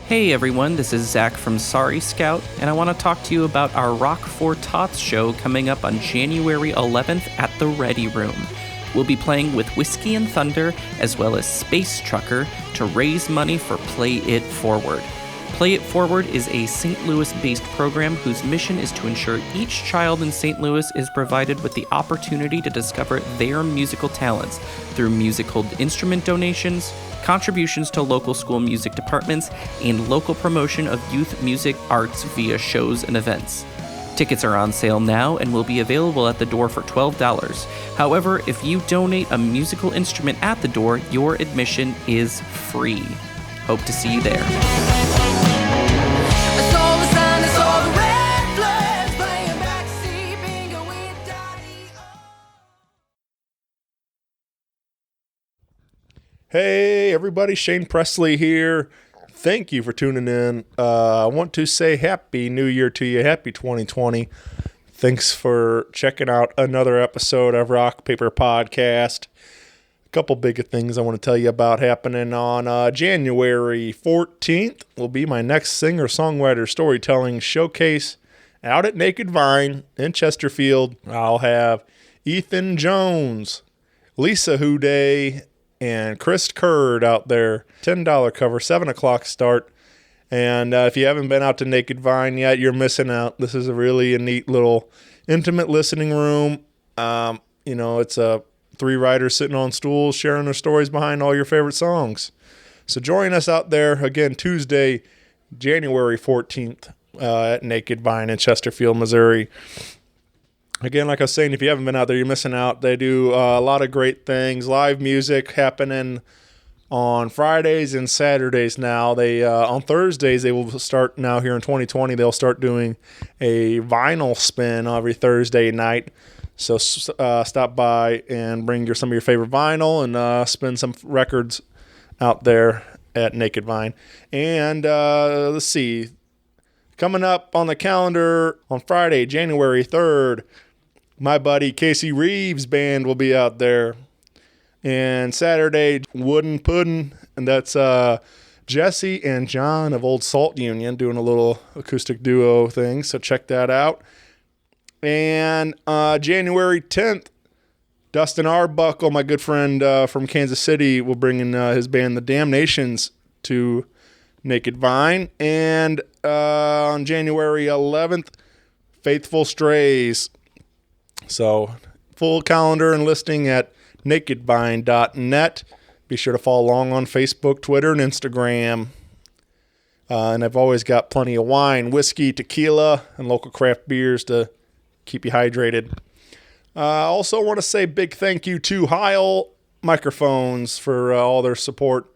Hey everyone, this is Zach from Sorry Scout, and I want to talk to you about our Rock for Tots show coming up on January 11th at the Ready Room. We'll be playing with Whiskey and Thunder as well as Space Trucker to raise money for Play It Forward. Play It Forward is a St. Louis-based program whose mission is to ensure each child in St. Louis is provided with the opportunity to discover their musical talents through musical instrument donations, contributions to local school music departments, and local promotion of youth music arts via shows and events. Tickets are on sale now and will be available at the door for $12. However, if you donate a musical instrument at the door, your admission is free. Hope to see you there. Hey everybody, Shane Presley here. Thank you for tuning in. I want to say Happy New Year to you. Happy 2020. Thanks for checking out another episode of Rock Paper Podcast. A couple big things I want to tell you about happening on January 14th will be my next singer-songwriter storytelling showcase out at Naked Vine in Chesterfield. I'll have Ethan Jones, Lisa Houdei, and Chris Curd out there. $10 cover, 7 o'clock start. And if you haven't been out to Naked Vine yet, you're missing out. This is a really neat little intimate listening room. It's 3 writers sitting on stools sharing their stories behind all your favorite songs. So join us out there again Tuesday, January 14th at Naked Vine in Chesterfield, Missouri. Again, like I was saying, if you haven't been out there, you're missing out. They do a lot of great things. Live music happening on Fridays and Saturdays now. They on Thursdays, they will start now here in 2020. They'll start doing a vinyl spin every Thursday night. So stop by and bring some of your favorite vinyl and spin some records out there at Naked Vine. And let's see. Coming up on the calendar on Friday, January 3rd, my buddy Casey Reeves' band will be out there. And Saturday, Wooden Puddin', and that's Jesse and John of Old Salt Union doing a little acoustic duo thing, so check that out. And January 10th, Dustin Arbuckle, my good friend from Kansas City, will bring in his band, The Damnations, to Naked Vine. And on January 11th, Faithful Strays. So full calendar and listing at nakedvine.net. Be sure to follow along on Facebook, Twitter, and Instagram. And I've always got plenty of wine, whiskey, tequila, and local craft beers to keep you hydrated. I also want to say big thank you to Heil Microphones for all their support.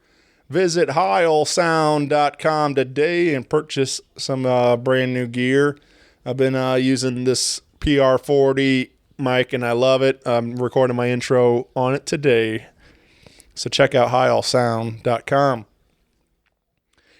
Visit heilsound.com today and purchase some brand new gear. I've been using this PR40 mic and I love it. I'm recording my intro on it today. So check out heilsound.com.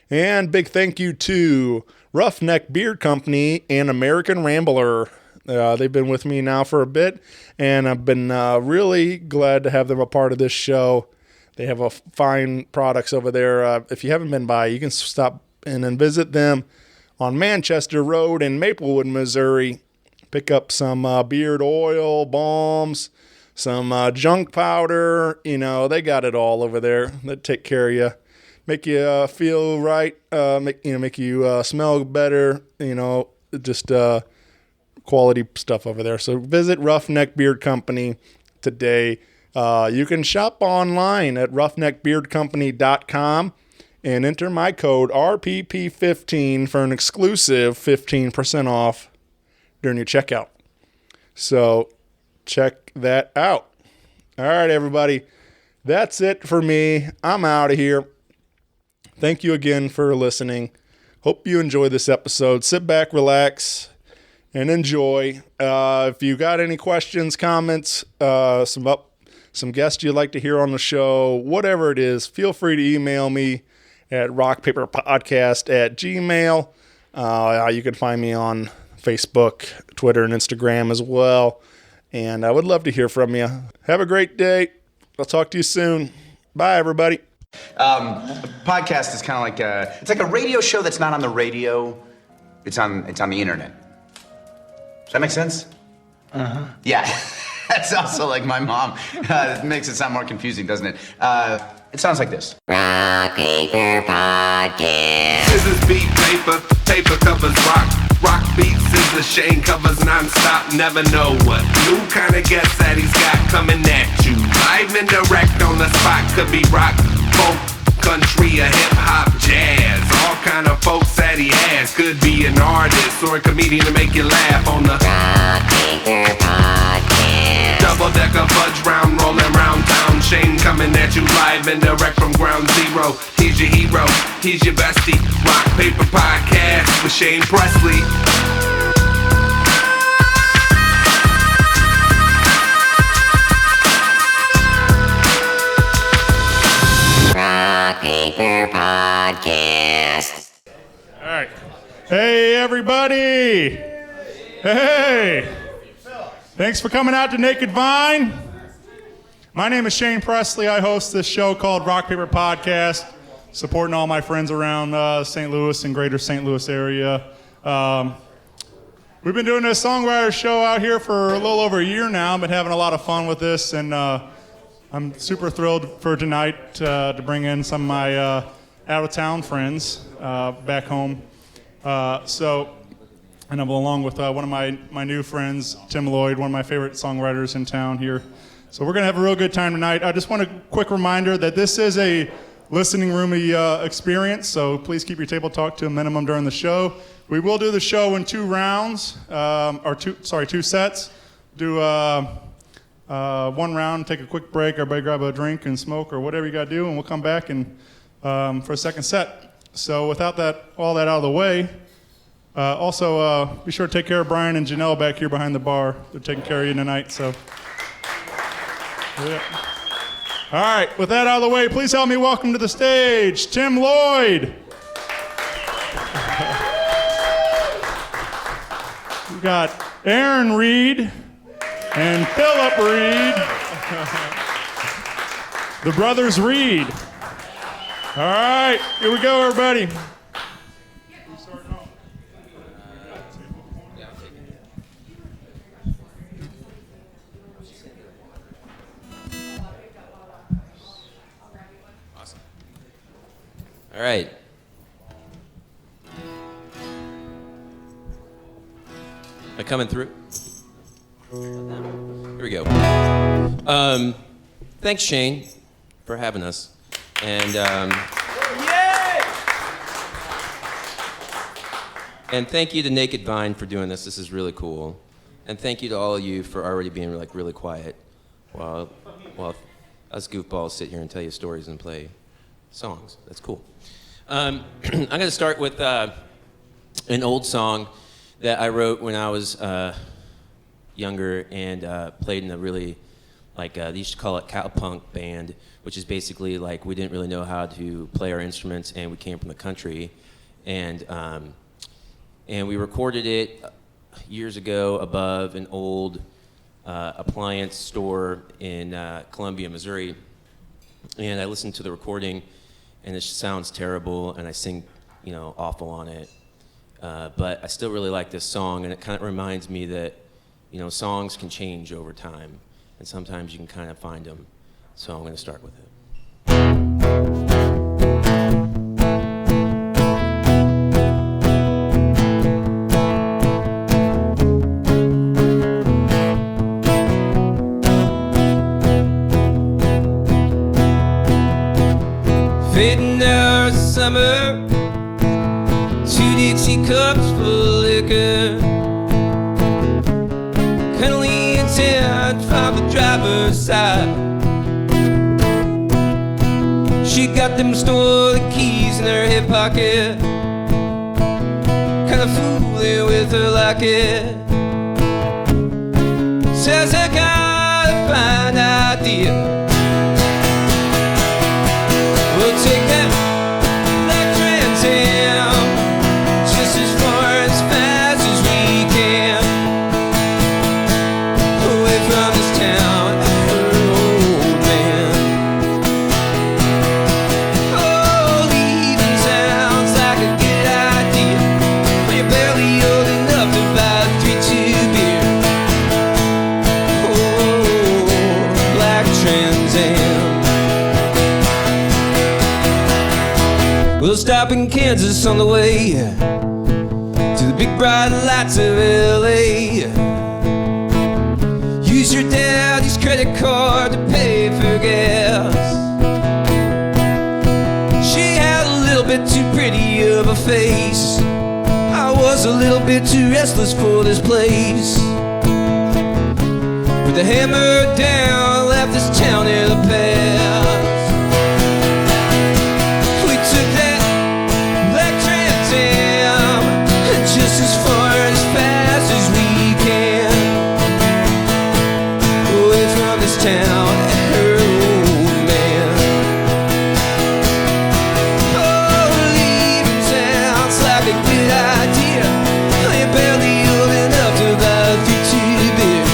And big thank you to Roughneck Beard Company and American Rambler. They've been with me now for a bit, and I've been really glad to have them a part of this show. They have a fine products over there. If you haven't been by, you can stop in and visit them on Manchester Road in Maplewood, Missouri. Pick up some beard oil, balms, some junk powder. They got it all over there. They take care of you, make you feel right, make you smell better. Just quality stuff over there. So visit Roughneck Beard Company today. You can shop online at roughneckbeardcompany.com and enter my code RPP15 for an exclusive 15% off during your checkout. So check that out. All right, everybody. That's it for me. I'm out of here. Thank you again for listening. Hope you enjoy this episode. Sit back, relax, and enjoy. If you got any questions, comments, some guests you'd like to hear on the show, whatever it is, feel free to email me at rockpaperpodcast@gmail.com. You can find me on Facebook, Twitter, and Instagram as well. And I would love to hear from you. Have a great day. I'll talk to you soon. Bye, everybody. A podcast is kind of like it's like a radio show that's not on the radio. It's on the internet. Does that make sense? Uh-huh. Yeah. That's also like my mom. It makes it sound more confusing, doesn't it? It sounds like this. Rock, paper, podcast. Scissors beat paper, paper covers rock. Rock beats scissors, Shane covers non-stop. Never know what new kind of guest that he's got coming at you. Live and direct on the spot. Could be rock, folk, country, or hip-hop, jazz. All kind of folks that he has. Could be an artist or a comedian to make you laugh on the Rock, paper, podcast. double-decker fudge round, rolling round town. Shane coming at you live and direct from ground zero. He's your hero, he's your bestie. Rock Paper Podcast with Shane Presley. Rock, paper, podcast. All right. Hey, everybody. Hey. Thanks for coming out to Naked Vine. My name is Shane Presley. I host this show called Rock Paper Podcast, supporting all my friends around St. Louis and greater St. Louis area. We've been doing this Songwriter show out here for a little over a year now. I've been having a lot of fun with this, and I'm super thrilled for tonight to bring in some of my out-of-town friends back home. And I'm along with one of my new friends, Tim Lloyd, one of my favorite songwriters in town here. So we're going to have a real good time tonight. I just want a quick reminder that this is a listening roomy experience, so please keep your table talk to a minimum during the show. We will do the show in two rounds, two sets. Do one round, take a quick break, everybody grab a drink and smoke or whatever you got to do, and we'll come back and for a second set. So without all that out of the way, also be sure to take care of Brian and Janelle back here behind the bar. They're taking care of you tonight, so. Yeah. All right, with that out of the way, please help me welcome to the stage, Tim Lloyd. We got Aaron Reed and Philip Reed, the brothers Reed. All right, here we go, everybody. All right. Am I coming through? Here we go. Thanks, Shane, for having us. And and thank you to Naked Vine for doing this. This is really cool. And thank you to all of you for already being like really quiet while us goofballs sit here and tell you stories and play songs. That's cool. I'm going to start with an old song that I wrote when I was younger and played in a really, they used to call it cowpunk band, which is basically like we didn't really know how to play our instruments and we came from the country. And we recorded it years ago above an old appliance store in Columbia, Missouri. And I listened to the recording, and it sounds terrible, and I sing, awful on it. But I still really like this song, and it kind of reminds me that, songs can change over time, and sometimes you can kind of find them. So I'm going to start with it. Fading out of summer, 2 Dixie cups full of liquor. Cuddly intent from the driver's side. She got them stolen keys in her hip pocket. Kinda fooling with her locket. Says I got a fine idea. We'll take that black Trans Am just as far as fast as we can, away from this town and her old man. stop in Kansas on the way to the big bright lights of LA. Use your daddy's credit card to pay for gas. She had a little bit too pretty of a face. I was a little bit too restless for this place. With the hammer down, left this town in the past. We took that black Trans Am, and just as far as fast as we can, away from this town and her old man. Oh, leaving sounds like a good idea. You're barely old enough to buy a 50 beer.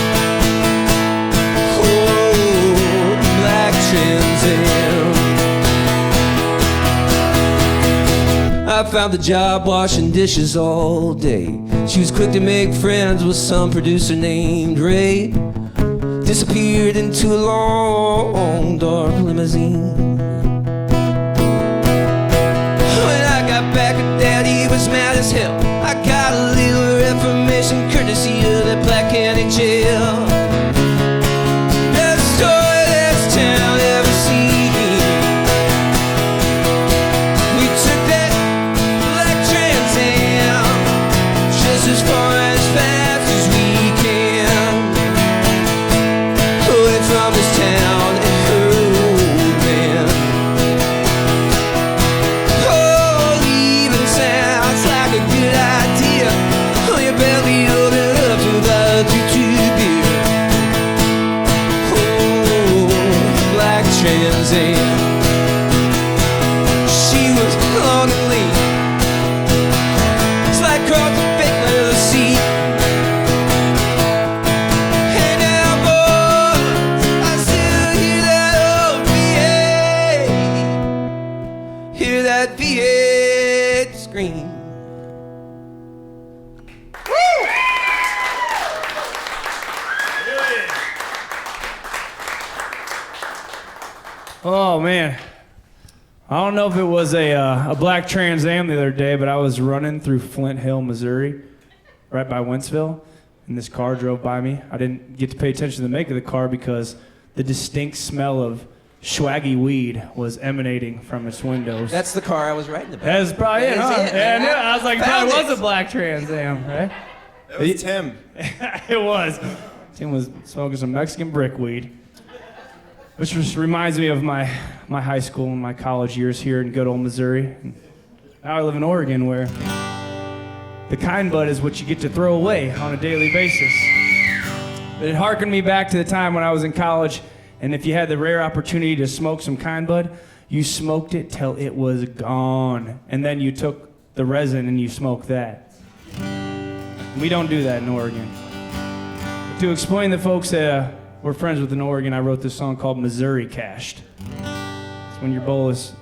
I found the job washing dishes all day. She was quick to make friends with some producer named Ray. Disappeared into a long, dark limousine. When I got back, Daddy was mad as hell. I got a little reformation courtesy of that Black County jail. Best story this town ever seen. We took that black Trans Am just as far as fast as we can, away from this town and her old man. Oh, leaving sounds like a good idea. Oh, you're barely old enough to buy a 2-2 beer. Oh, black Trans Am. She was long and lean. It's like across the fake leather seat. Hey now, boys, I still hear that old V8. Hear that V8 scream. Oh man, I don't know if it was a black Trans Am the other day, but I was running through Flint Hill, Missouri, right by Wentzville, and this car drove by me. I didn't get to pay attention to the make of the car because the distinct smell of swaggy weed was emanating from its windows. That's the car I was riding about. That's probably it, huh? That is it. Yeah, I knew it. I was like, it Found probably it. was a black Trans Am, right? That was Tim. It was. Tim was smoking some Mexican brickweed. Which just reminds me of my high school and my college years here in good old Missouri. And now I live in Oregon, where the kind bud is what you get to throw away on a daily basis. But it harkened me back to the time when I was in college, and if you had the rare opportunity to smoke some kind bud, you smoked it till it was gone. And then you took the resin and you smoked that. We don't do that in Oregon. But to explain to folks that we're friends with in Oregon, I wrote this song called Missouri Cashed. It's when your bowl is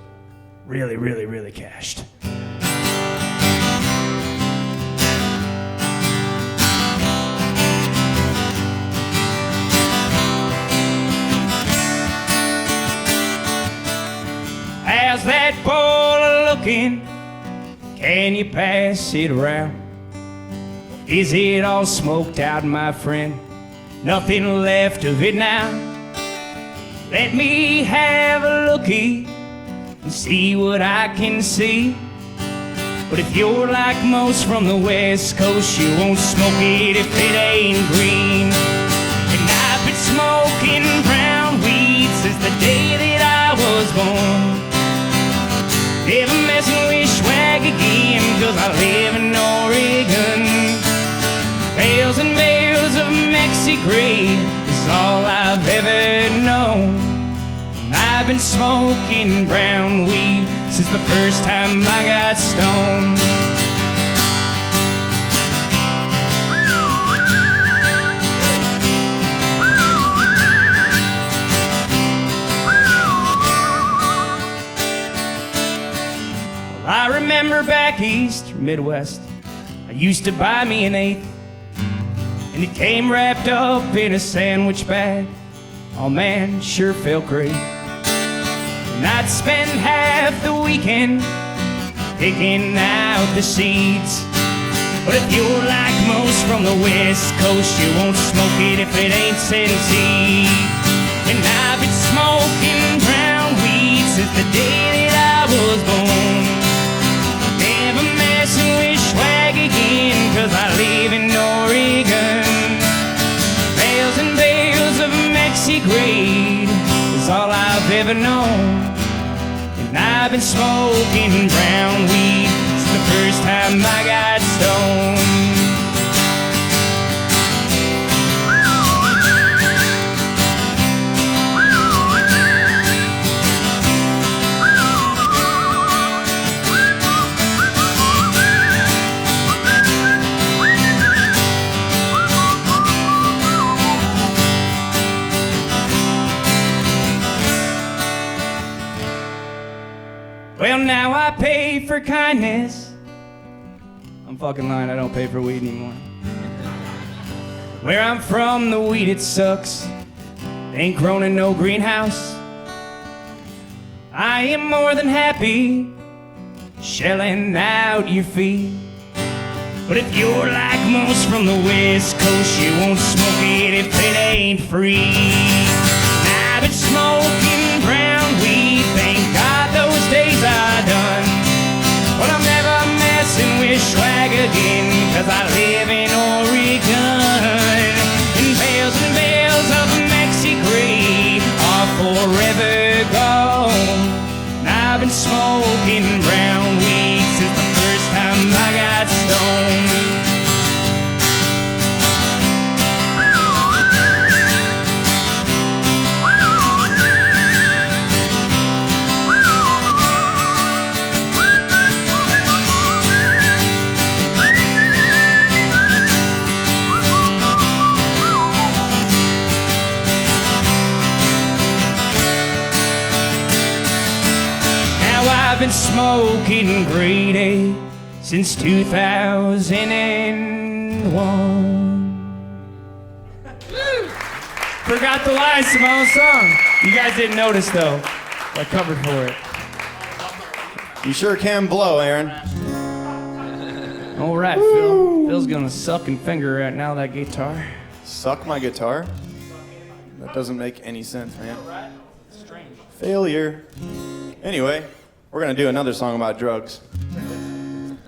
really, really, really cashed. How's that bowl looking? Can you pass it around? Is it all smoked out, my friend? Nothing left of it now. Let me have a looky and see what I can see. But if you're like most from the West Coast, you won't smoke it if it ain't green. And I've been smoking brown weed since the day that I was born. Never messing with swag again, 'cause I live in Oregon. Bales and bales of Mexi-Grade is all I've ever known. And I've been smoking brown weed since the first time I got stoned. Well, I remember back east, or Midwest, I used to buy me an eighth, and it came wrapped up in a sandwich bag. Oh man, sure felt great. And I'd spend half the weekend picking out the seeds. But if you're like most from the West Coast, you won't smoke it if it ain't setting seed. And I've been smoking brown weed since the day that I was born. Never messing with swag again, 'cause I live in Oregon. Bales and bales of Mexi-grade is all I've ever known. And I've been smoking brown weed since the first time I got stoned. Well, now I pay for kindness. I'm fucking lying, I don't pay for weed anymore. Where I'm from, the weed, it sucks. Ain't grown in no greenhouse. I am more than happy shelling out your fee. But if you're like most from the West Coast, you won't smoke it if it ain't free. I've been smoking brown weed, thank God those days are done. But I'm never messing with swag again, 'cause I live in Oregon. And bales of Mexi-grade are forever gone. And I've been smoking brown weed since the first time I got stoned. I've been smoking grade A since 2001. Forgot the lines to my own song. You guys didn't notice though. I covered for it. You sure can blow, Aaron. All right, Phil. Phil's gonna suck and finger right now that guitar. Suck my guitar? That doesn't make any sense, man. Failure. Anyway, we're gonna do another song about drugs.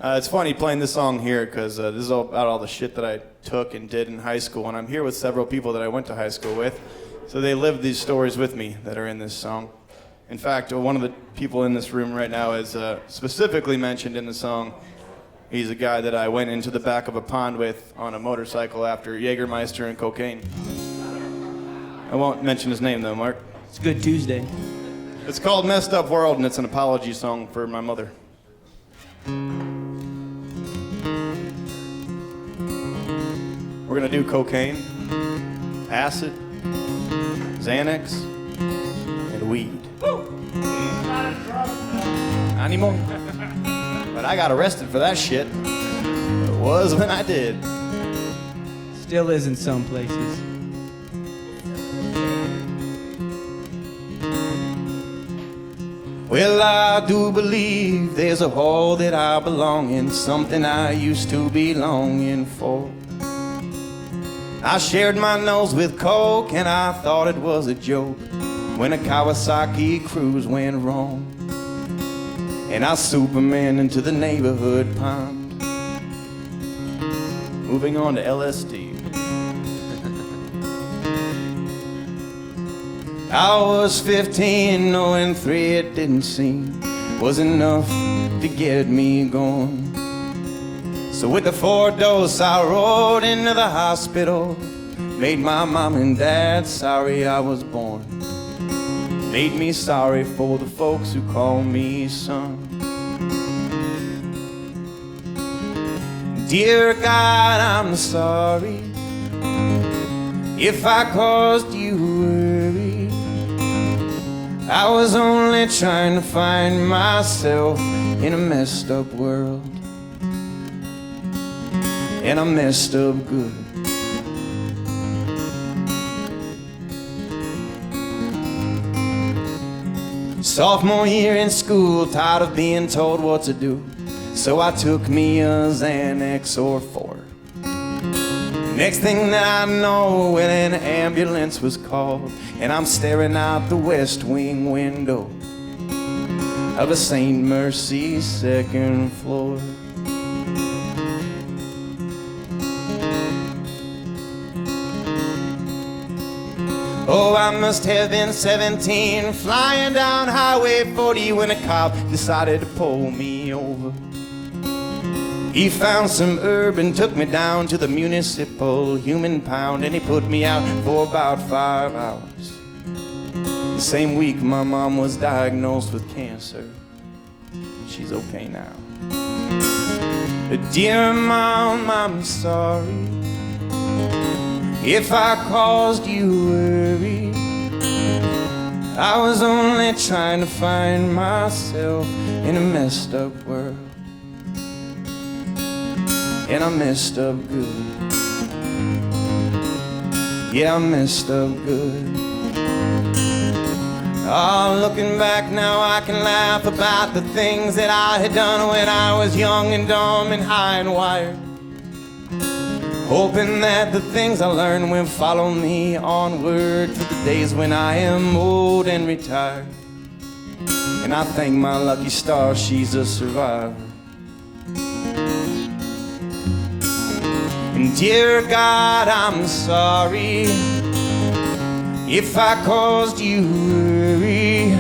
It's funny playing this song here because this is all about all the shit that I took and did in high school, and I'm here with several people that I went to high school with, so they lived these stories with me that are in this song. In fact, one of the people in this room right now is specifically mentioned in the song. He's a guy that I went into the back of a pond with on a motorcycle after Jägermeister and cocaine. I won't mention his name though, Mark. It's Good Tuesday. It's called Messed Up World, and it's an apology song for my mother. We're gonna do cocaine, acid, Xanax, and weed. Not anymore. But I got arrested for that shit. It was when I did. Still is in some places. Well, I do believe there's a hole that I belong in, something I used to be longing for. I shared my nose with coke and I thought it was a joke when a Kawasaki cruise went wrong and I Superman into the neighborhood pond. Moving on to LSD. I was 15, knowing 3 it didn't seem was enough to get me going. So with the 4 dose I rode into the hospital, made my mom and dad sorry I was born, made me sorry for the folks who call me son. Dear God, I'm sorry if I caused you worry. I was only trying to find myself in a messed up world, and I messed up good. Sophomore year in school, tired of being told what to do. So I took me a Xanax or 4. Next thing that I know, well, an ambulance was called, and I'm staring out the West Wing window of a St. Mercy second floor. Oh, I must have been 17, flying down Highway 40 when a cop decided to pull me over. He found some herb and took me down to the municipal human pound, and he put me out for about 5 hours. The same week my mom was diagnosed with cancer. She's okay now. Dear Mom, I'm sorry if I caused you worry. I was only trying to find myself in a messed up world. And I messed up good. Yeah, I messed up good. Oh, looking back now, I can laugh about the things that I had done when I was young and dumb and high and wired. Hoping that the things I learned will follow me onward to the days when I am old and retired. And I thank my lucky star, she's a survivor. And dear God, I'm sorry if I caused you worry.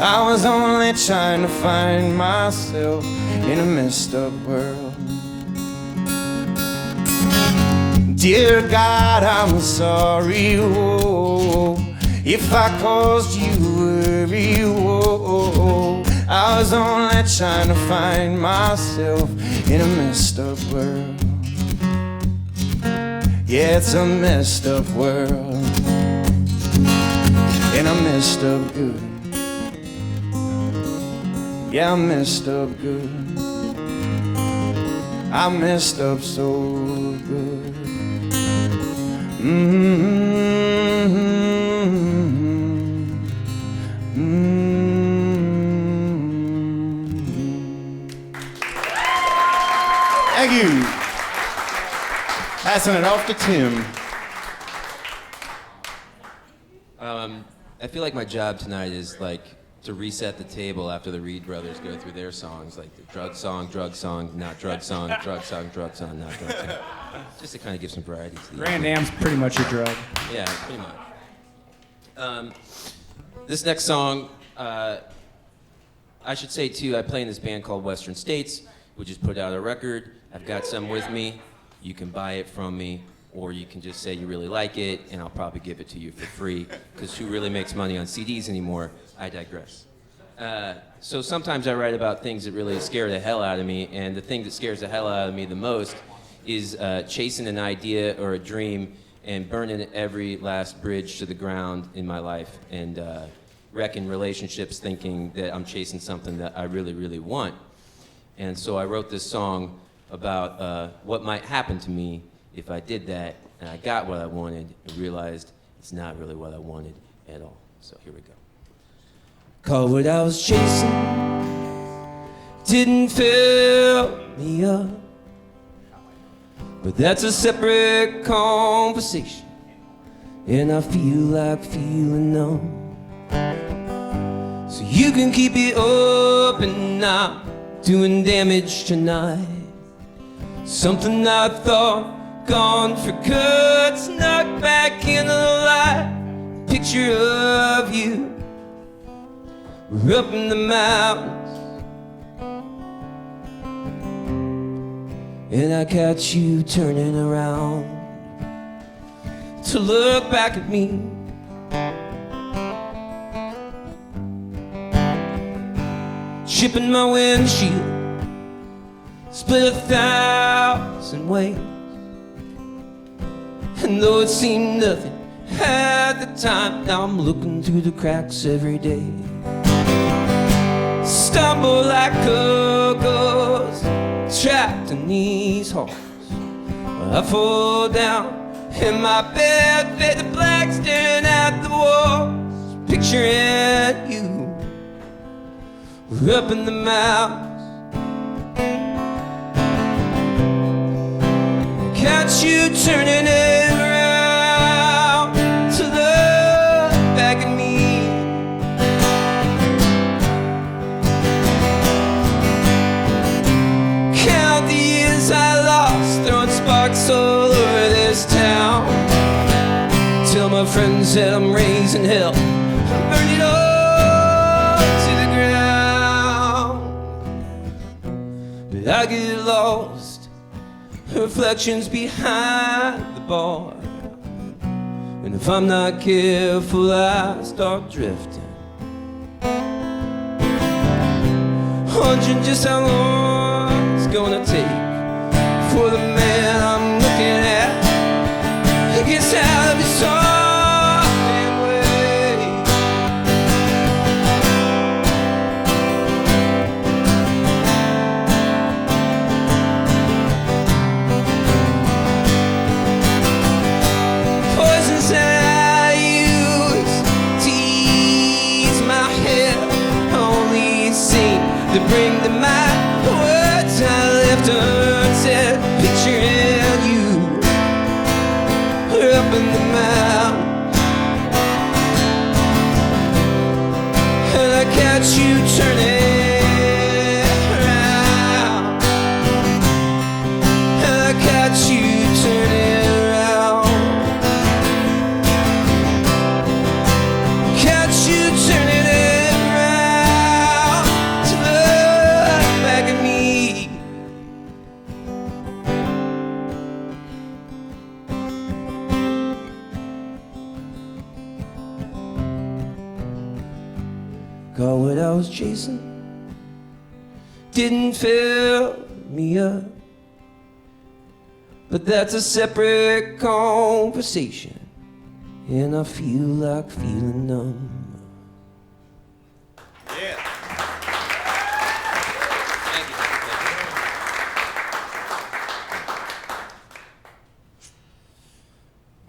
I was only trying to find myself in a messed up world. Dear God, I'm sorry, oh, if I caused you worry, oh, I was only trying to find myself in a messed up world. Yeah, it's a messed up world, and I messed up good. Yeah, I messed up good. I messed up so good. Thank you. Passing it off to Tim. I feel like my job tonight is like to reset the table after the Reed brothers go through their songs, like the drug song, not drug song, drug song, drug song, not drug song. Just to kind of give some variety to the Grand Am's pretty much a drug. Yeah, pretty much. This next song, I should say too, I play in this band called Western States, which just put out a record. I've got some with me. You can buy it from me, or you can just say you really like it, and I'll probably give it to you for free, because who really makes money on CDs anymore? I digress. So sometimes I write about things that really scare the hell out of me, and the thing that scares the hell out of me the most is chasing an idea or a dream and burning every last bridge to the ground in my life, and wrecking relationships thinking that I'm chasing something that I really, really want. And so I wrote this song about what might happen to me if I did that, and I got what I wanted and realized it's not really what I wanted at all. So here we go. Cause what I was chasing didn't fill me up, but that's a separate conversation, and I feel like feeling numb. So you can keep it up and not doing damage tonight. Something I thought gone for good snuck back into the light. Picture of you, we're up in the mountains, and I catch you turning around to look back at me. Chipping my windshield, split 1,000 ways, and though it seemed nothing at the time, now I'm looking through the cracks every day. Stumble like a ghost trapped in these halls. I fall down in my bed, faded black, staring at the walls, picturing you. We're up in the mountains, said I'm raising hell. Burn it all to the ground. But I get lost, reflections behind the bar. And if I'm not careful, I start drifting. Wondering just how long it's gonna take for the man I'm looking at gets out of his soft damn way. Poisons I use to ease my head only seem to bring to mind the words I left unsaid. Picturing you up in the mountain, and I catch you turning around, and I catch you turning around, catch you turning around to look back at me. Got what I was chasing, didn't fill me up, but that's a separate conversation, and I feel like feeling numb. Yeah.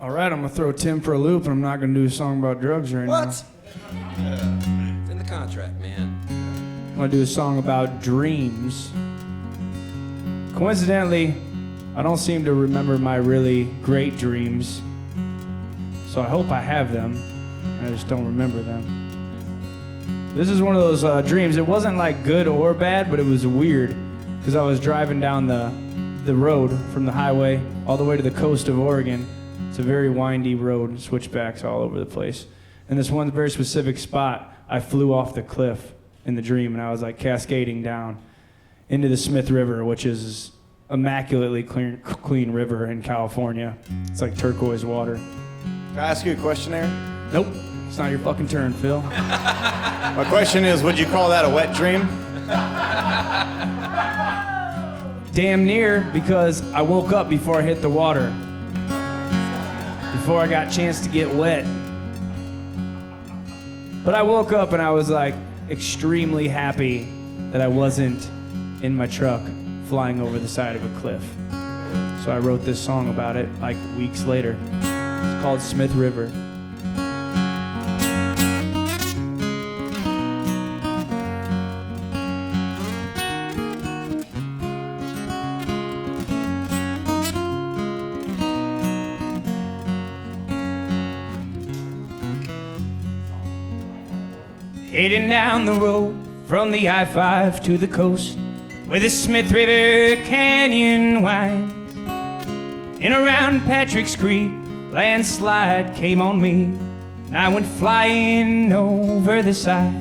All right, I'm gonna throw Tim for a loop, and I'm not gonna do a song about drugs right now. What? It's in the contract, man. I'm gonna do a song about dreams. Coincidentally, I don't seem to remember my really great dreams, so I hope I have them. I just don't remember them. This is one of those dreams. It wasn't like good or bad, but it was weird because I was driving down the road from the highway all the way to the coast of Oregon. It's a very windy road, switchbacks all over the place. And this one very specific spot, I flew off the cliff in the dream, and I was like cascading down into the Smith River, which is immaculately clean river in California. It's like turquoise water. Can I ask you a question, Aaron? Nope, it's not your fucking turn, Phil. My question is, would you call that a wet dream? Damn near, because I woke up before I hit the water. Before I got a chance to get wet. But I woke up and I was like extremely happy that I wasn't in my truck flying over the side of a cliff. So I wrote this song about it like weeks later. It's called Smith River. Heading down the road from the I-5 to the coast, where the Smith River Canyon winds. In around Patrick's Creek, landslide came on me, and I went flying over the side.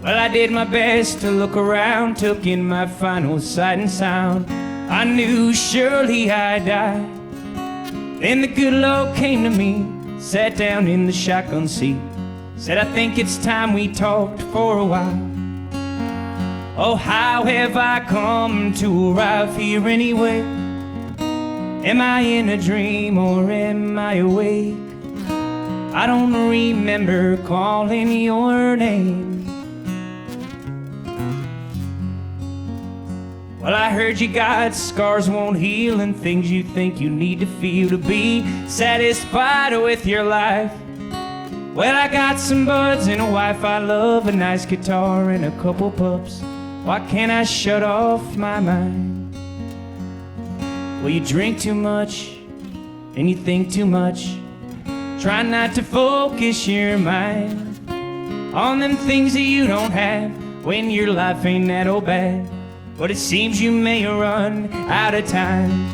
Well, I did my best to look around, took in my final sight and sound. I knew surely I'd die. Then the good Lord came to me, sat down in the shotgun seat, said, I think it's time we talked for a while. Oh, how have I come to arrive here anyway? Am I in a dream or am I awake? I don't remember calling your name. Well, I heard you got scars won't heal and things you think you need to feel to be satisfied with your life. Well, I got some buds and a wife I love, a nice guitar and a couple pups. Why can't I shut off my mind? Well, you drink too much and you think too much. Try not to focus your mind on them things that you don't have when your life ain't that old bad. But it seems you may run out of time.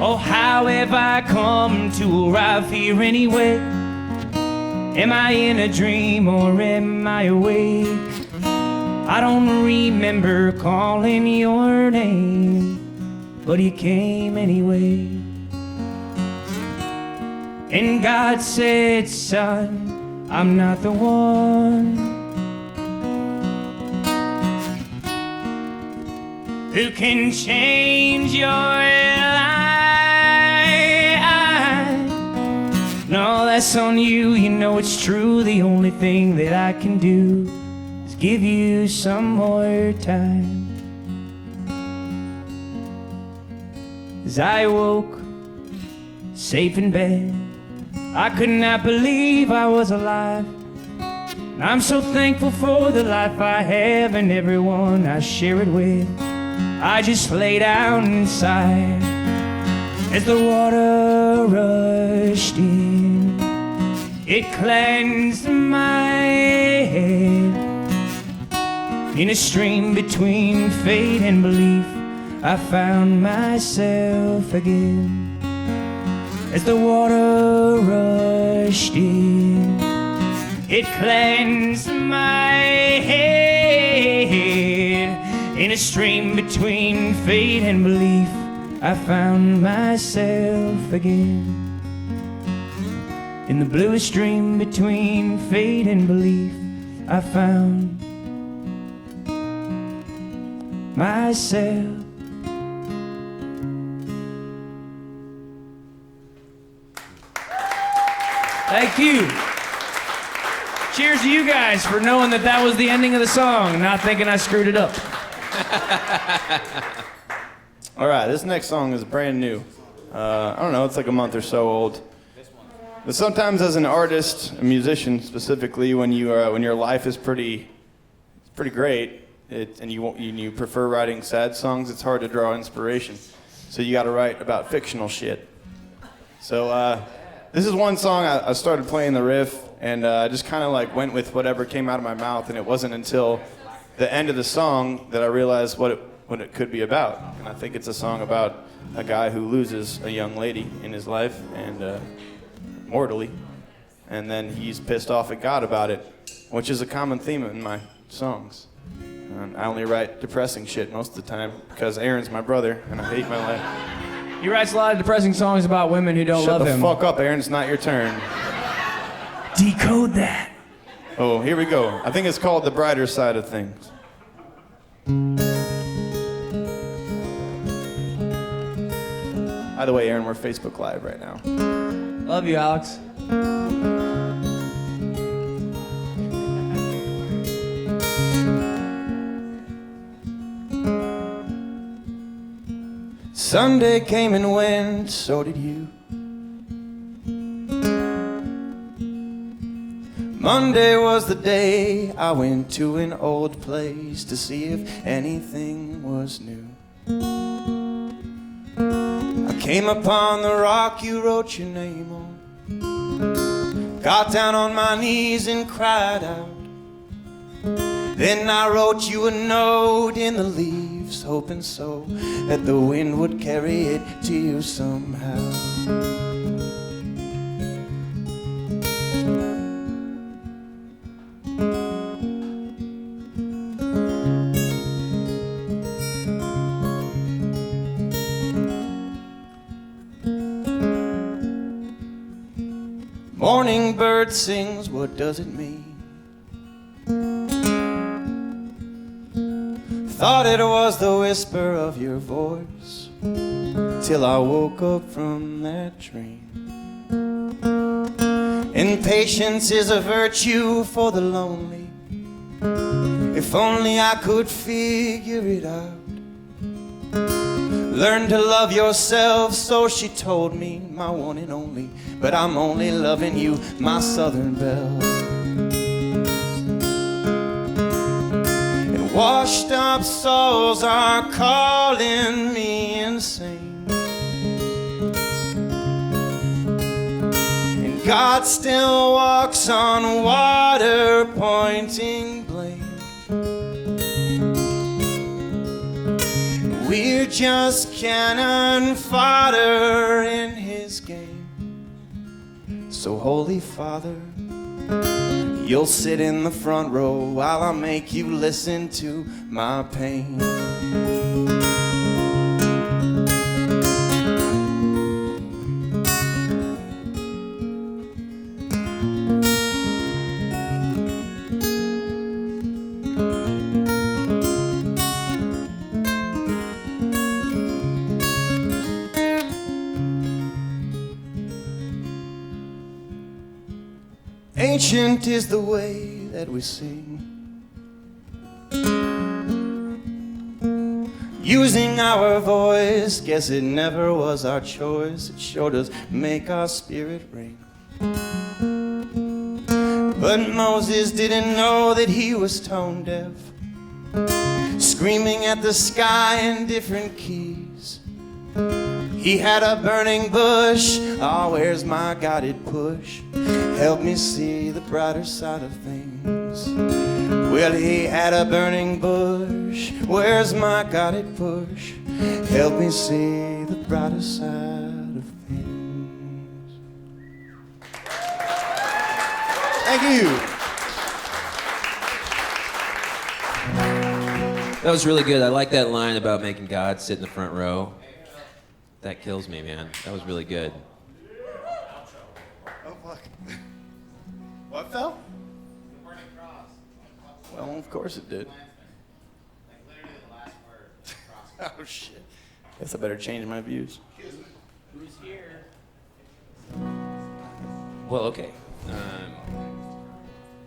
Oh, how have I come to arrive here anyway? Am I in a dream or am I awake? I don't remember calling your name, but you came anyway. And God said, son, I'm not the one who can change your life. No, that's on you, you know it's true. The only thing that I can do is give you some more time. As I woke, safe in bed, I could not believe I was alive. And I'm so thankful for the life I have and everyone I share it with. I just lay down inside as the water rushed in. It cleansed my head. In a stream between fate and belief, I found myself again. As the water rushed in, it cleansed my head. In a stream between fate and belief, I found myself again. In the bluest stream between fate and belief, I found myself. Thank you. Cheers to you guys for knowing that that was the ending of the song, not thinking I screwed it up. All right, this next song is brand new. I don't know, it's like a month or so old. But sometimes as an artist, a musician specifically, when your life is pretty great, and you prefer writing sad songs, it's hard to draw inspiration. So you got to write about fictional shit. So this is one song I started playing the riff, and I just kind of like went with whatever came out of my mouth, and it wasn't until the end of the song that I realized what it could be about. And I think it's a song about a guy who loses a young lady in his life, and mortally, and then he's pissed off at God about it, which is a common theme in my songs. And I only write depressing shit most of the time because Aaron's my brother and I hate my life. He writes a lot of depressing songs about women who don't love him. Shut the fuck up, Aaron, it's not your turn. Decode that. Oh, here we go. I think it's called The Brighter Side of Things. By the way, Aaron, we're Facebook Live right now. Love you, Alex. Sunday came and went, so did you. Monday was the day I went to an old place to see if anything was new. I came upon the rock you wrote your name on, got down on my knees and cried out. Then I wrote you a note in the leaves, hoping so that the wind would carry it to you somehow. Morning bird sings, what does it mean? Thought it was the whisper of your voice, till I woke up from that dream. Impatience is a virtue for the lonely. If only I could figure it out. Learn to love yourself, so she told me, my one and only. But I'm only loving you, my southern belle. And washed up souls are calling me insane. And God still walks on water, pointing blame. We're just cannon fodder in his game. So Holy Father, you'll sit in the front row while I make you listen to my pain. Ancient is the way that we sing, using our voice. Guess it never was our choice. It showed us make our spirit ring. But Moses didn't know that he was tone deaf, screaming at the sky in different keys. He had a burning bush. Ah, oh, where's my guided push? Help me see the brighter side of things. Well, he had a burning bush. Where's my guided push? Help me see the brighter side of things. Thank you. That was really good. I like that line about making God sit in the front row. That kills me, man. That was really good. Oh, fuck. What fell? The burning cross. Well, of course it did. Like literally the last word. Oh, shit. Guess I better change my views. Who's here? Well, okay. I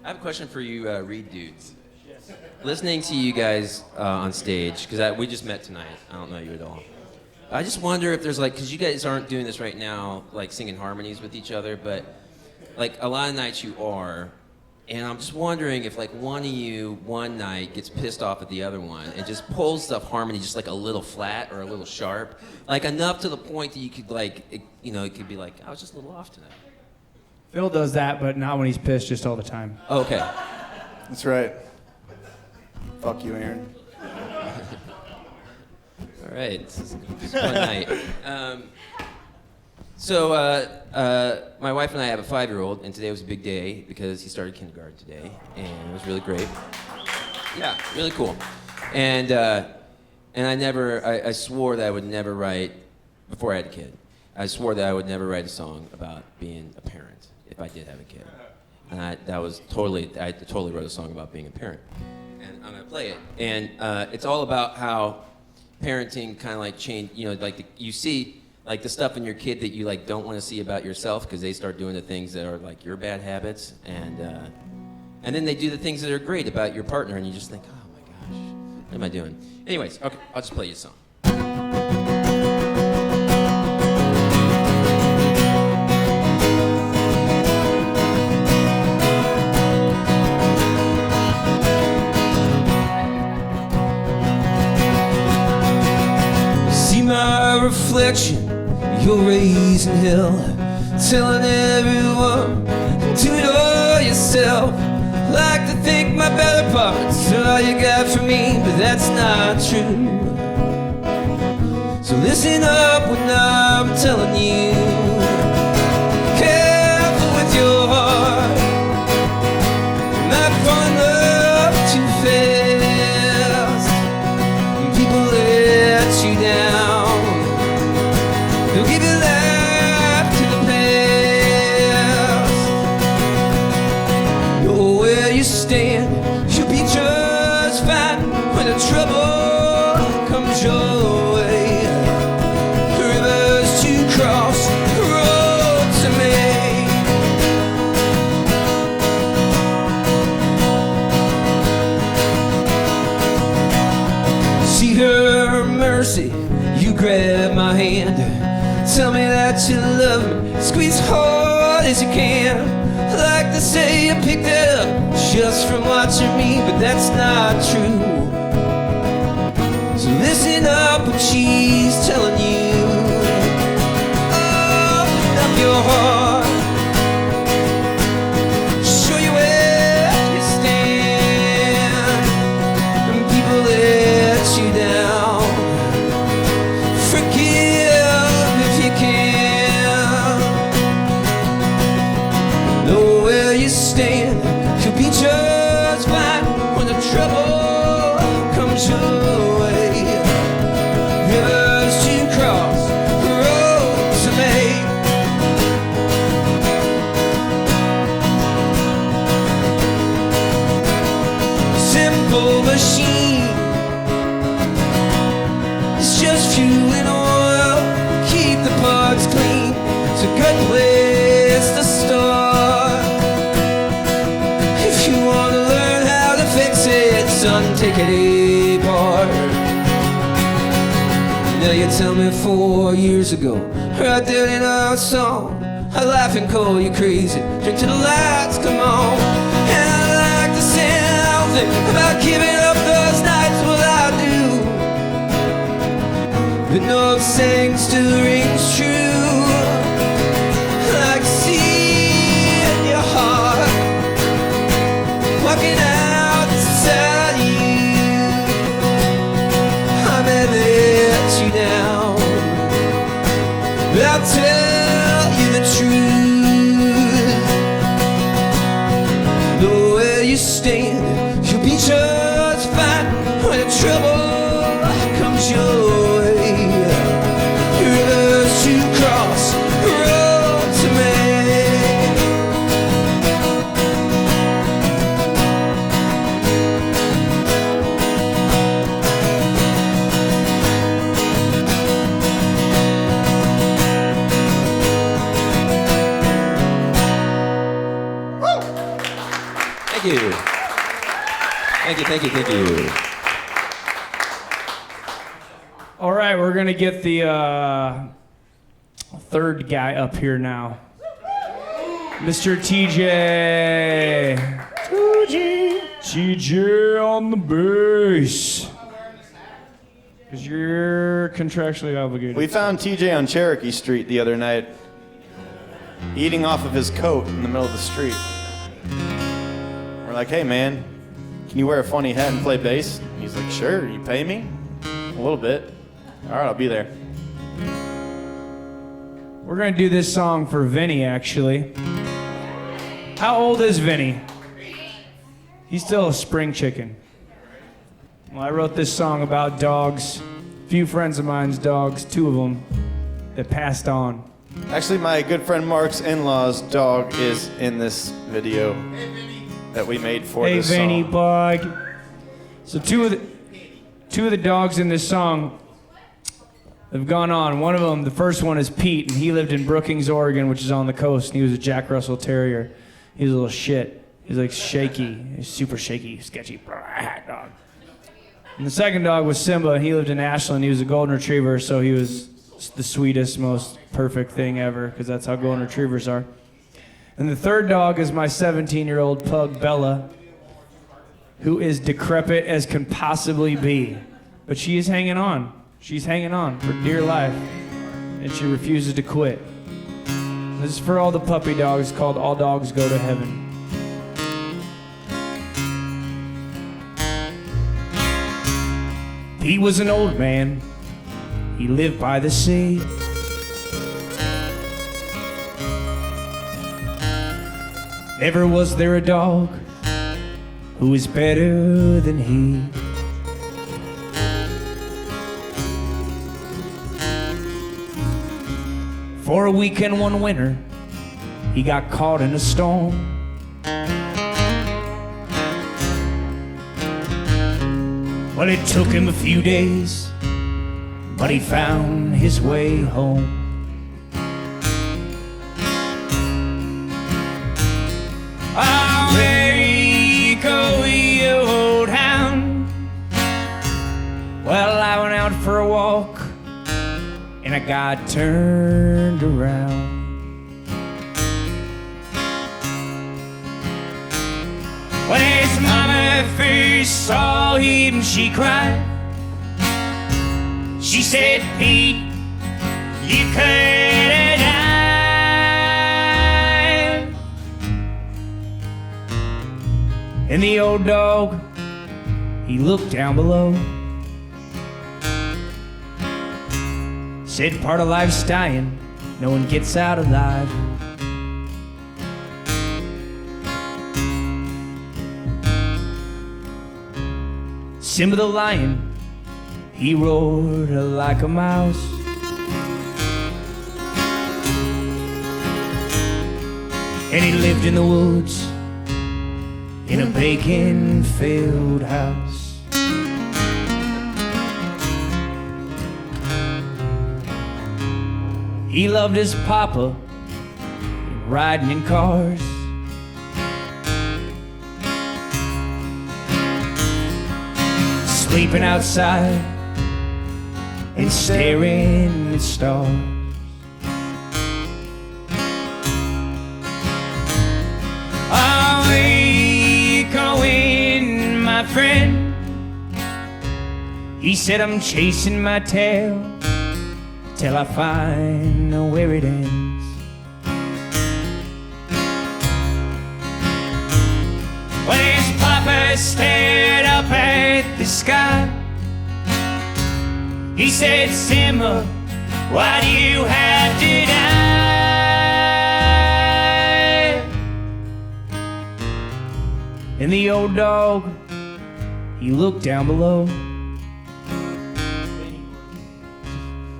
have a question for you, Reed dudes. Yes. Listening to you guys on stage, because we just met tonight. I don't know you at all. I just wonder if there's because you guys aren't doing this right now, singing harmonies with each other, but a lot of nights you are, and I'm just wondering if one of you one night gets pissed off at the other one and just pulls the harmony just a little flat or a little sharp, enough to the point that you could it could be I was just a little off tonight. Phil does that, but not when he's pissed, just all the time. Oh, okay. That's right. Fuck you, Aaron. All right, it's a fun night. My wife and I have a 5-year-old, and today was a big day because he started kindergarten today, and it was really great. Yeah, really cool. And I swore that I would never write, before I had a kid, I swore that I would never write a song about being a parent if I did have a kid. And I totally wrote a song about being a parent. And I'm gonna play it. And it's all about how parenting kind of change, you see the stuff in your kid that you don't want to see about yourself because they start doing the things that are your bad habits, and then they do the things that are great about your partner, and you just think, oh my gosh, what am I doing? Anyways, okay, I'll just play you a song. Reflection, you're raising hell, telling everyone to know yourself. Like to think my better parts are all you got for me, but that's not true. So listen up when I'm telling you. Careful with your heart, not fall in love too fast. People let you down. They'll give you life to the past. Know where you stand, you'll be just fine when the trouble comes your way. Rivers to cross, roads to make. See her mercy, you grab my hand. Tell me that you love me, squeeze hard as you can. Like to say you picked it up just from watching me, but that's not true. So listen up when she's telling you. Open up your heart, show you where you stand. When people let you down, take it apart. Now you tell me 4 years ago, right there in our song, I laugh and call you crazy, drink till the lights come on. And I like to say something about giving up those nights, well I do, but no saying still rings true. Like see in your heart, walking out to tell you I may let you down, but I'll tell you the truth. Know where you stand, you'll be just fine when the trouble comes your way. Rivers to cross, road to make. Thank you. Thank you. All right, we're gonna get the third guy up here now, Mr. TJ. TJ on the bass. Because you're contractually obligated. We found TJ on Cherokee Street the other night, eating off of his coat in the middle of the street. We're like, hey man, can you wear a funny hat and play bass? He's like, sure, you pay me? A little bit. All right, I'll be there. We're gonna do this song for Vinny, actually. How old is Vinny? He's still a spring chicken. Well, I wrote this song about dogs. A few friends of mine's dogs, 2 of them, that passed on. Actually, my good friend Mark's in-laws' dog is in this video that we made for this song. Hey, Vinny Bug. So two of the dogs in this song have gone on. One of them, the first one is Pete, and he lived in Brookings, Oregon, which is on the coast, and he was a Jack Russell Terrier. He was a little shit. He was like shaky, super shaky, sketchy dog. And the second dog was Simba, and he lived in Ashland. He was a golden retriever, so he was the sweetest, most perfect thing ever, because that's how golden retrievers are. And the third dog is my 17-year-old pug, Bella, who is decrepit as can possibly be. But she is hanging on. She's hanging on for dear life, and she refuses to quit. This is for all the puppy dogs called All Dogs Go to Heaven. He was an old man. He lived by the sea. Never was there a dog who was better than he. For a weekend one winter, he got caught in a storm. Well, it took him a few days, but he found his way home. Away go you old hound. Well, I went out for a walk, and I got turned around. When his mama first saw him, she cried. She said, Pete, you could have died. And the old dog, he looked down below, said, part of life's dying, no one gets out alive. Simba the lion, he roared like a mouse. And he lived in the woods in a bacon-filled house. He loved his papa and riding in cars. sleeping outside and staring at stars. Away going, my friend. He said I'm chasing my tail till I find where it ends. When his papa stared up at the sky, he said, Simba, why do you have to die? And the old dog, he looked down below,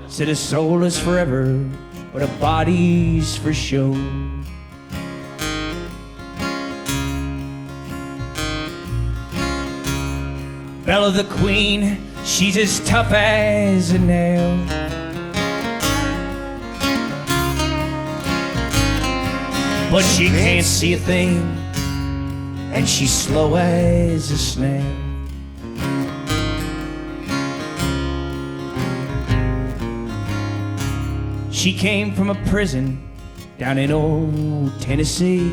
said a soul is forever, but a body's for show. Bella the queen, she's as tough as a nail. But she can't see a thing, and she's slow as a snail. She came from a prison down in old Tennessee.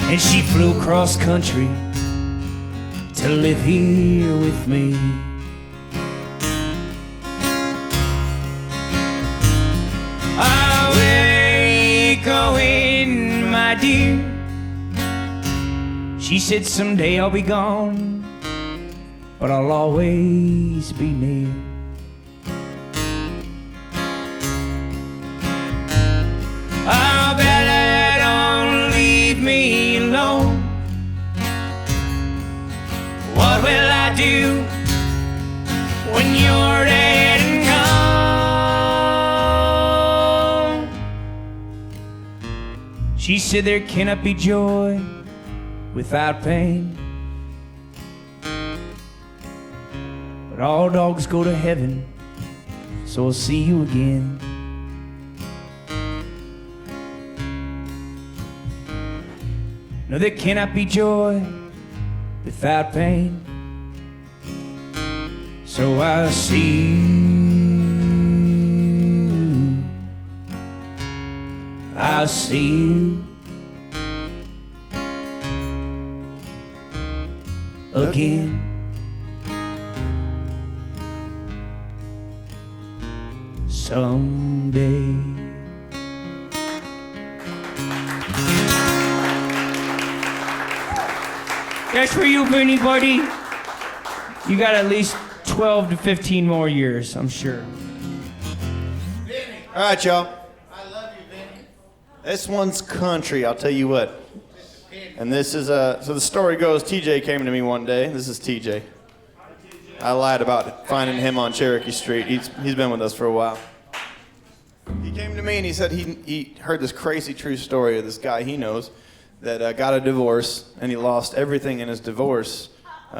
And she flew cross country to live here with me. Away going, my dear. She said someday I'll be gone, but I'll always be near. Oh, Bella, don't leave me alone. What will I do when you're dead and gone? She said there cannot be joy without pain. But all dogs go to heaven, so I'll see you again. No, there cannot be joy without pain. So I'll see you. I'll see you again. Someday. That's for you, Benny buddy. You got at least 12 to 15 more years, I'm sure. All right, y'all. I love you, Benny. This one's country, I'll tell you what. And this is so the story goes, TJ came to me one day. This is TJ. I lied about finding him on Cherokee Street. He's been with us for a while. He came to me and he said he heard this crazy true story of this guy he knows that got a divorce, and he lost everything in his divorce.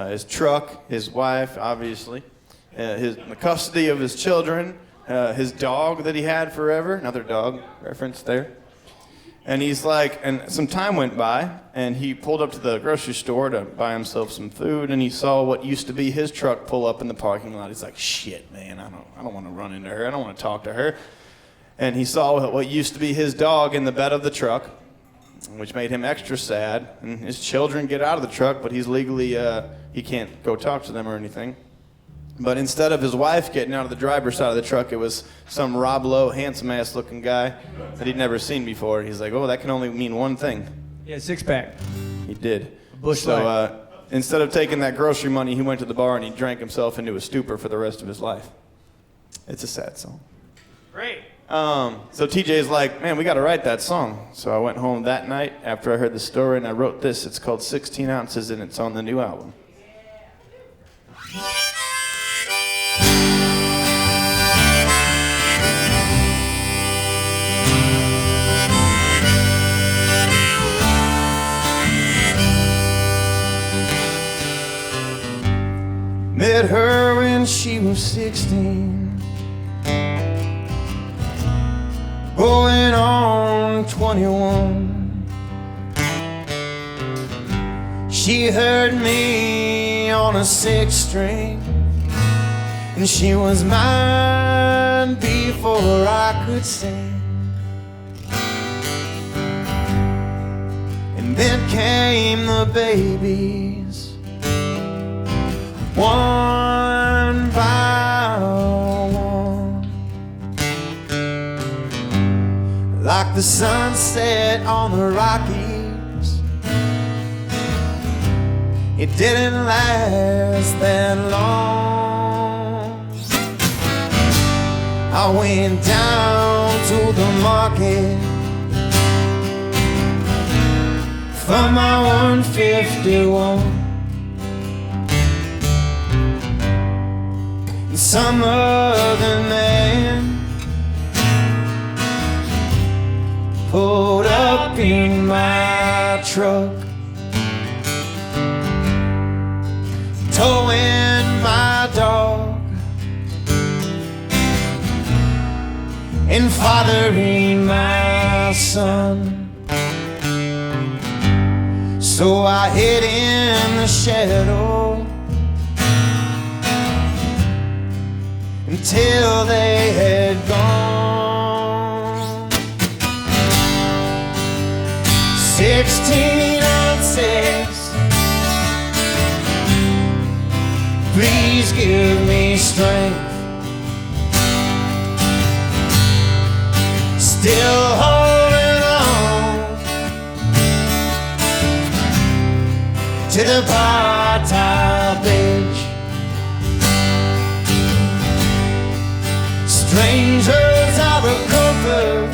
His truck, his wife, obviously, the custody of his children, his dog that he had forever, another dog reference there. And he's like, and some time went by, and he pulled up to the grocery store to buy himself some food, and he saw what used to be his truck pull up in the parking lot. He's like, shit, man, I don't want to run into her. I don't want to talk to her. And he saw what used to be his dog in the bed of the truck, which made him extra sad. And his children get out of the truck, but he's legally, he can't go talk to them or anything. But instead of his wife getting out of the driver's side of the truck, it was some Rob Lowe, handsome-ass looking guy that he'd never seen before. He's like, oh, that can only mean one thing. Yeah, six-pack. He did. Bush Light. Instead of taking that grocery money, he went to the bar and he drank himself into a stupor for the rest of his life. It's a sad song. Great. So TJ's like, man, we got to write that song. So I went home that night after I heard the story and I wrote this. It's called 16 Ounces and it's on the new album. Met her when she was 16. Going on 21. She heard me on a 6-string, and she was mine before I could sing. And then came the babies, one by one, like the sunset on the Rockies. It didn't last that long. I went down to the market for my 151. And some other man pulled up in my truck, towing my dog and fathering my son. So I hid in the shadow until they had gone. 16 ounces, please give me strength. Still holding on to the bar-top edge. Strangers are a comfort,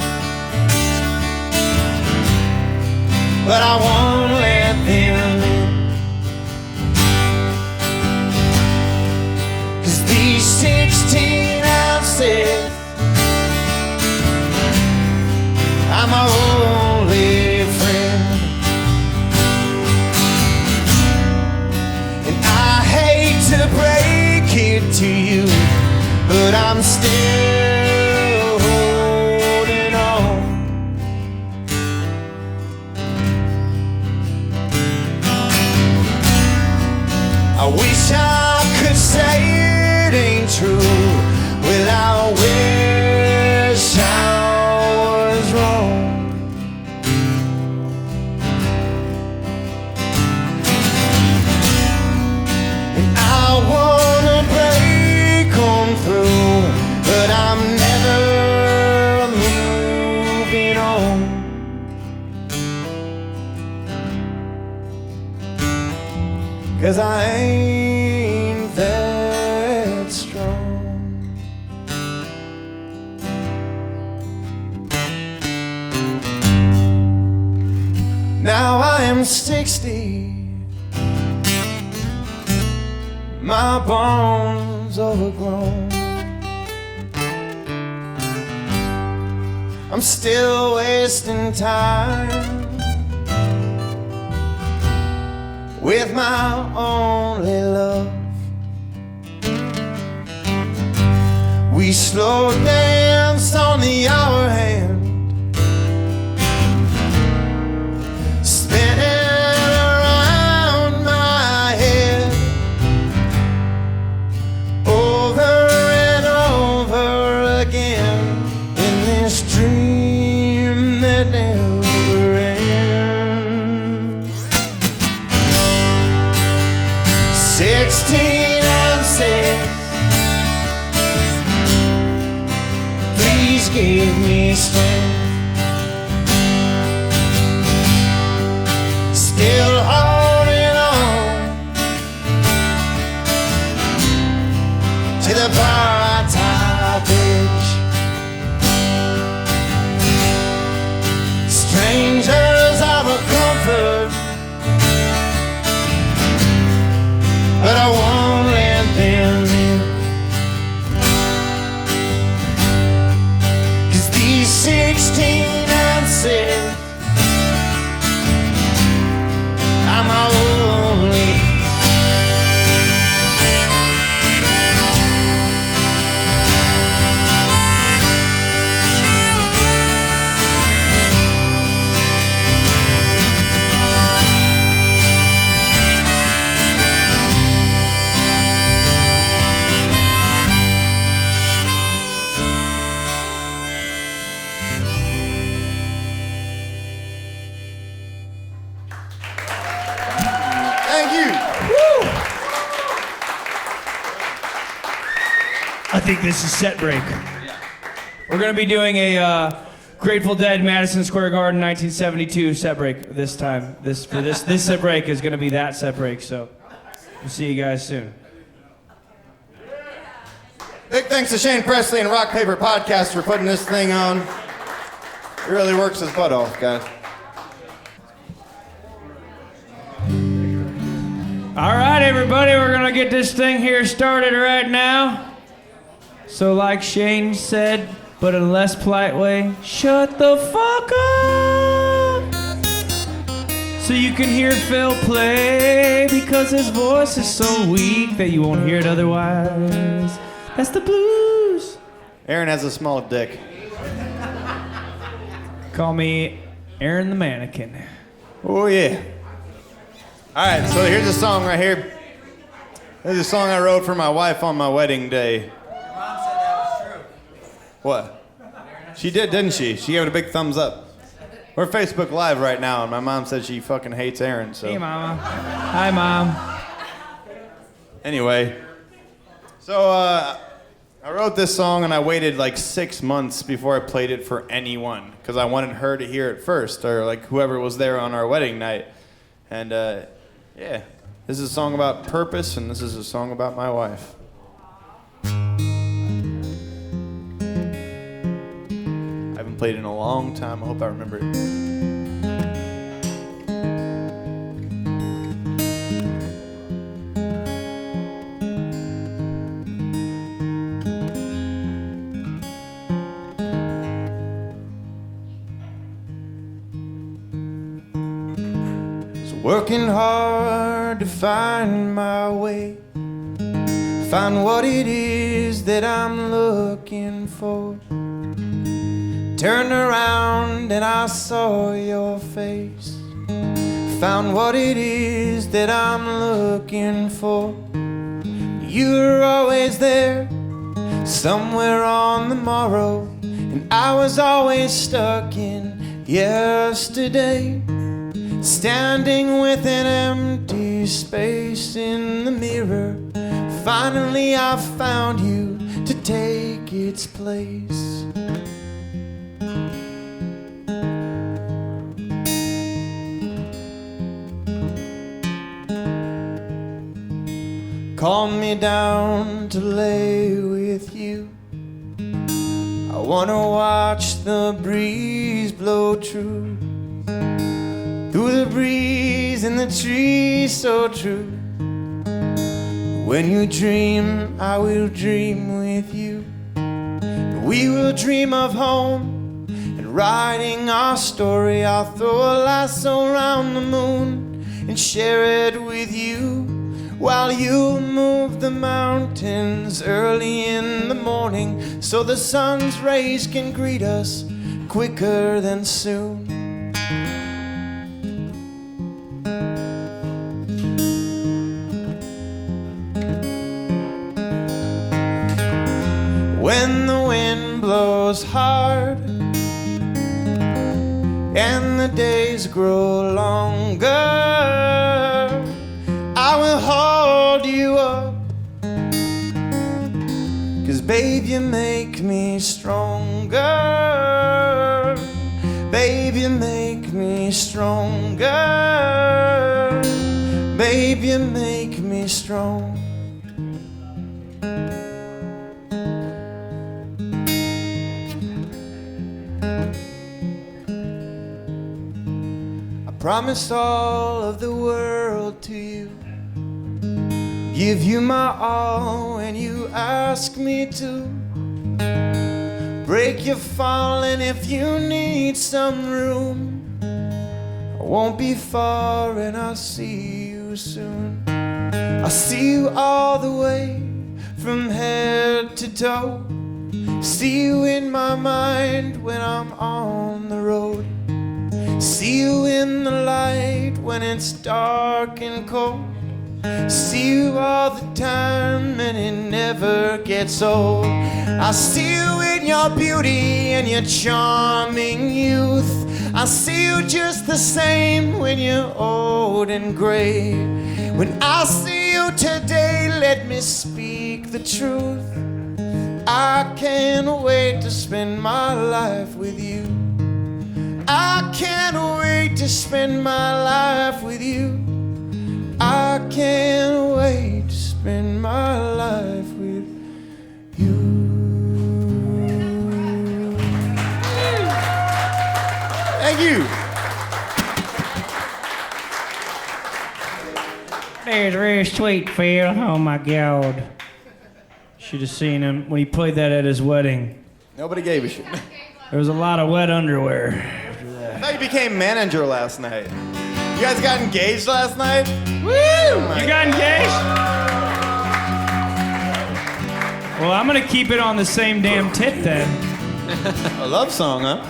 but I won't let them in. 'Cause these 16 ounces are my only friend. And I hate to break it to you, but I'm still holding on. I wish I could say it ain't true, well I wish I was wrong. And I wanna break on through, but I'm never moving on. 'Cause I ain't that strong. Now I am 60, my bones overgrown. I'm still wasting time with my only love. We slow dance on the hour hand, spinning around my head, over and over again, in this dream that never ends. 16 ounces, please give me strength. Still holding on to the bar-top edge. Strangers are a comfort, but I won't let them in. 'Cause these 16 I think this is set break. We're gonna be doing a Grateful Dead Madison Square Garden 1972 set break this time. This set break is gonna be that set break. So we'll see you guys soon. Big thanks to Shane Presley and Rock Paper Podcast for putting this thing on. It really works his butt off, guys. All right, everybody, we're gonna get this thing here started right now. So like Shane said, but in a less polite way, shut the fuck up so you can hear Phil play, because his voice is so weak that you won't hear it otherwise. That's the blues. Aaron has a small dick. Call me Aaron the Mannequin. Oh, yeah. All right, so here's a song right here. This is a song I wrote for my wife on my wedding day. Your mom said that was true. What? She did, didn't she? She gave it a big thumbs up. We're Facebook Live right now, and my mom said she fucking hates Aaron, so. Hey, Mama. Hi, Mom. Anyway, so I wrote this song and I waited like 6 months before I played it for anyone, because I wanted her to hear it first, or like whoever was there on our wedding night. And yeah, this is a song about purpose, and this is a song about my wife. I haven't played it in a long time. I hope I remember it. Working hard to find my way, find what it is that I'm looking for. Turned around and I saw your face, found what it is that I'm looking for. You were always there, somewhere on the morrow, and I was always stuck in yesterday. Standing with an empty space in the mirror, finally I found you to take its place. Calm me down to lay with you. I wanna watch the breeze blow through the breeze and the trees so true. When you dream, I will dream with you. We will dream of home and writing our story. I'll throw a lasso around the moon and share it with you, while you move the mountains early in the morning, so the sun's rays can greet us quicker than soon. When the wind blows hard and the days grow longer, I will hold you up, 'cause babe, you make me stronger. Babe, you make me stronger. Babe, you make me strong. Promise all of the world to you, give you my all when you ask me to. Break your falling if you need some room. I won't be far and I'll see you soon. I'll see you all the way from head to toe. See you in my mind when I'm on the road. See you in the light when it's dark and cold. See you all the time and it never gets old. I see you in your beauty and your charming youth. I see you just the same when you're old and gray. When I see you today, let me speak the truth. I can't wait to spend my life with you. I can't wait to spend my life with you. I can't wait to spend my life with you. Thank you. That's very sweet, Phil. Oh my God. Should have seen him when he played that at his wedding. Nobody gave a shit. There was a lot of wet underwear. I thought you became manager last night. You guys got engaged last night? Woo! You got engaged? Well, I'm gonna keep it on the same damn tip then. A love song, huh?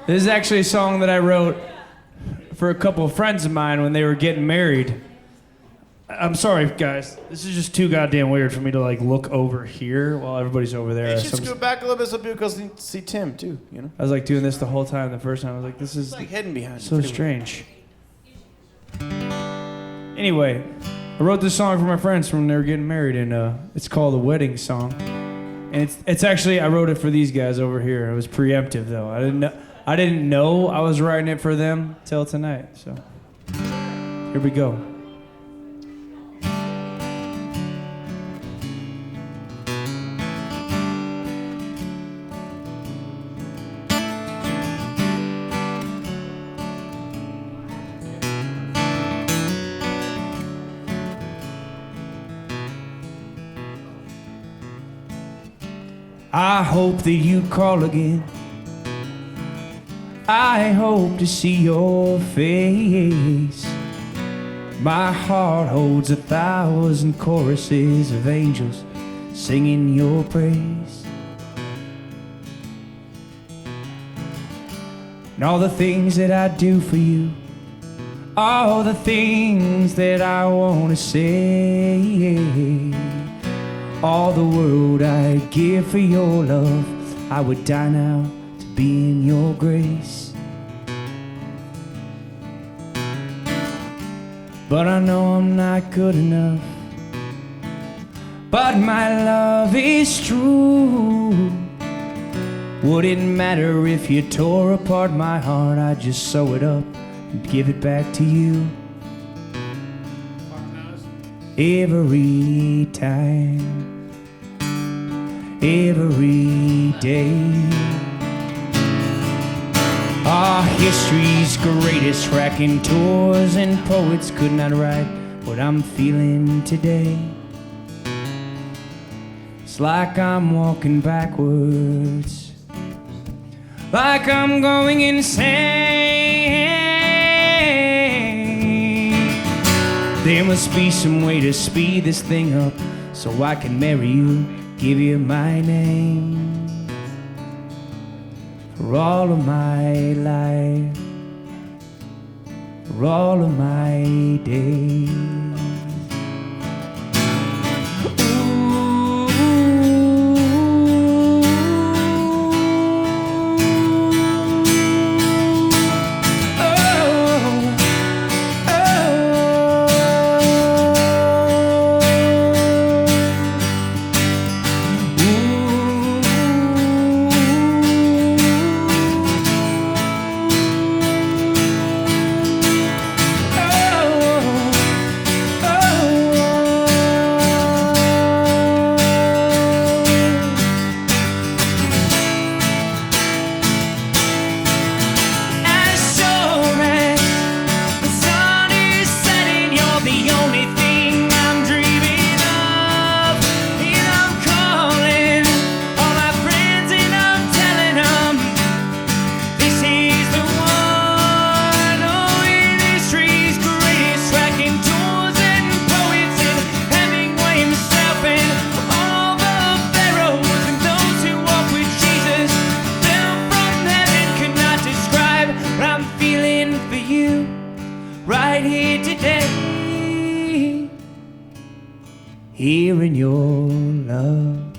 This is actually a song that I wrote for a couple of friends of mine when they were getting married. I'm sorry, guys. This is just too goddamn weird for me to like look over here while everybody's over there. You should scoot back a little bit so people can see Tim too, you know? I was like doing this the whole time. The first time I was like, this is It's like hidden behind so you. strange. Anyway, I wrote this song for my friends when they were getting married, and it's called a wedding song. And it's actually, I wrote it for these guys over here. It was preemptive though. I didn't know I was writing it for them till tonight. So here we go. I hope that you call again. I hope to see your face. My heart holds 1,000 choruses of angels singing your praise. And all the things that I do for you, all the things that I want to say, all the world I'd give for your love, I would die now to be in your grace. But I know I'm not good enough, but my love is true. Wouldn't matter if you tore apart my heart, I'd just sew it up and give it back to you. Every time, every day. Our history's greatest raconteurs and poets could not write what I'm feeling today. It's like I'm walking backwards, like I'm going insane. There must be some way to speed this thing up so I can marry you, give you my name for all of my life, for all of my days. Here in your love,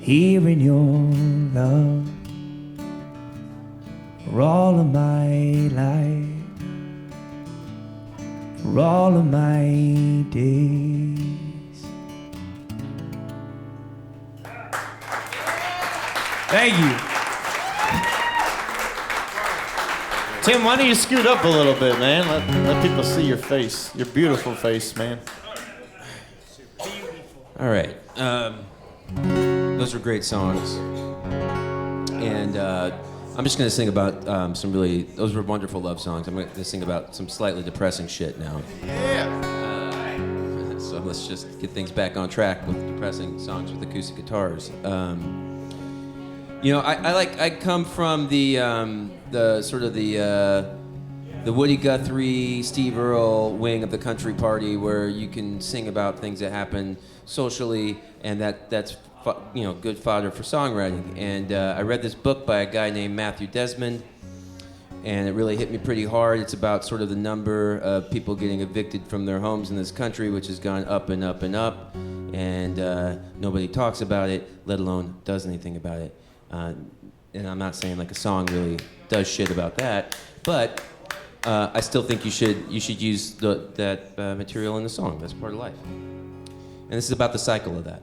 here in your love, for all of my life, for all of my days. Thank you. Tim, why don't you scoot up a little bit, man? Let people see your face, your beautiful face, man. All right. Those were great songs. And I'm just going to sing about those were wonderful love songs. I'm going to sing about some slightly depressing shit now. Yeah. So let's just get things back on track with depressing songs with acoustic guitars. I come from the Woody Guthrie, Steve Earle wing of the country party, where you can sing about things that happen socially, and that's good fodder for songwriting. And I read this book by a guy named Matthew Desmond, and it really hit me pretty hard. It's about sort of the number of people getting evicted from their homes in this country, which has gone up and up and up, and nobody talks about it, let alone does anything about it. And I'm not saying like a song really does shit about that, but I still think you should use that material in the song. That's part of life. And this is about the cycle of that.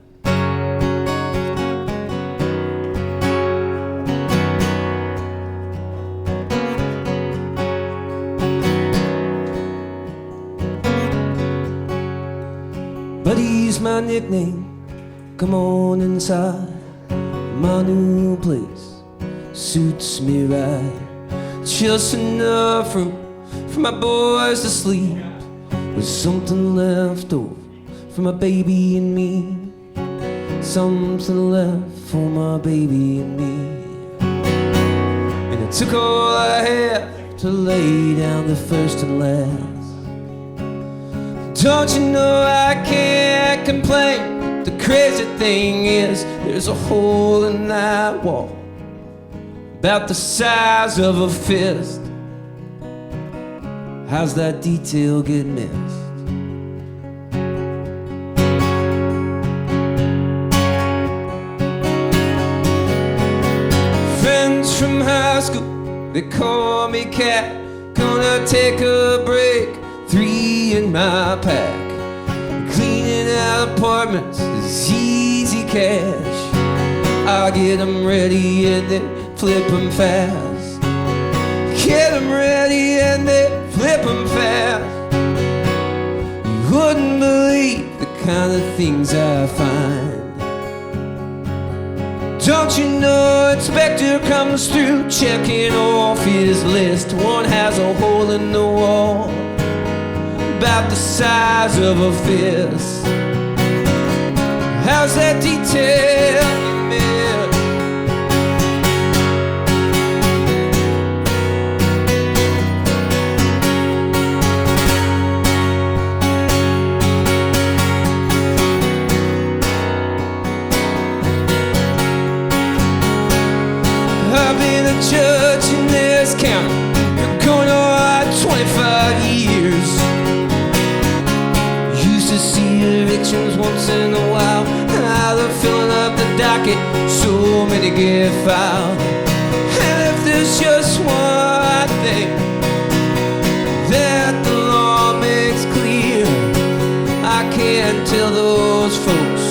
Buddy's my nickname. Come on inside. My new place suits me right. Just enough room for my boys to sleep, with something left over for my baby and me. Something left for my baby and me. And it took all I had to lay down the first and last. Don't you know I can't complain? The crazy thing is, there's a hole in that wall about the size of a fist. How's that detail get missed? Friends from high school, they call me Cat. Gonna take a break, 3 in my pack. Cleaning out apartments is easy cash. I get them ready and then flip them fast. Get them ready and then flip them fast. You wouldn't believe the kind of things I find. Don't you know Inspector comes through, checking off his list. One has a hole in the wall about the size of a fist. How's that detail missed? I've been a judge in this county, going on 25 years. Used to see evictions once in a while. Now they're filling up the docket, so many get filed. And if there's just one thing that the law makes clear, I can't tell those folks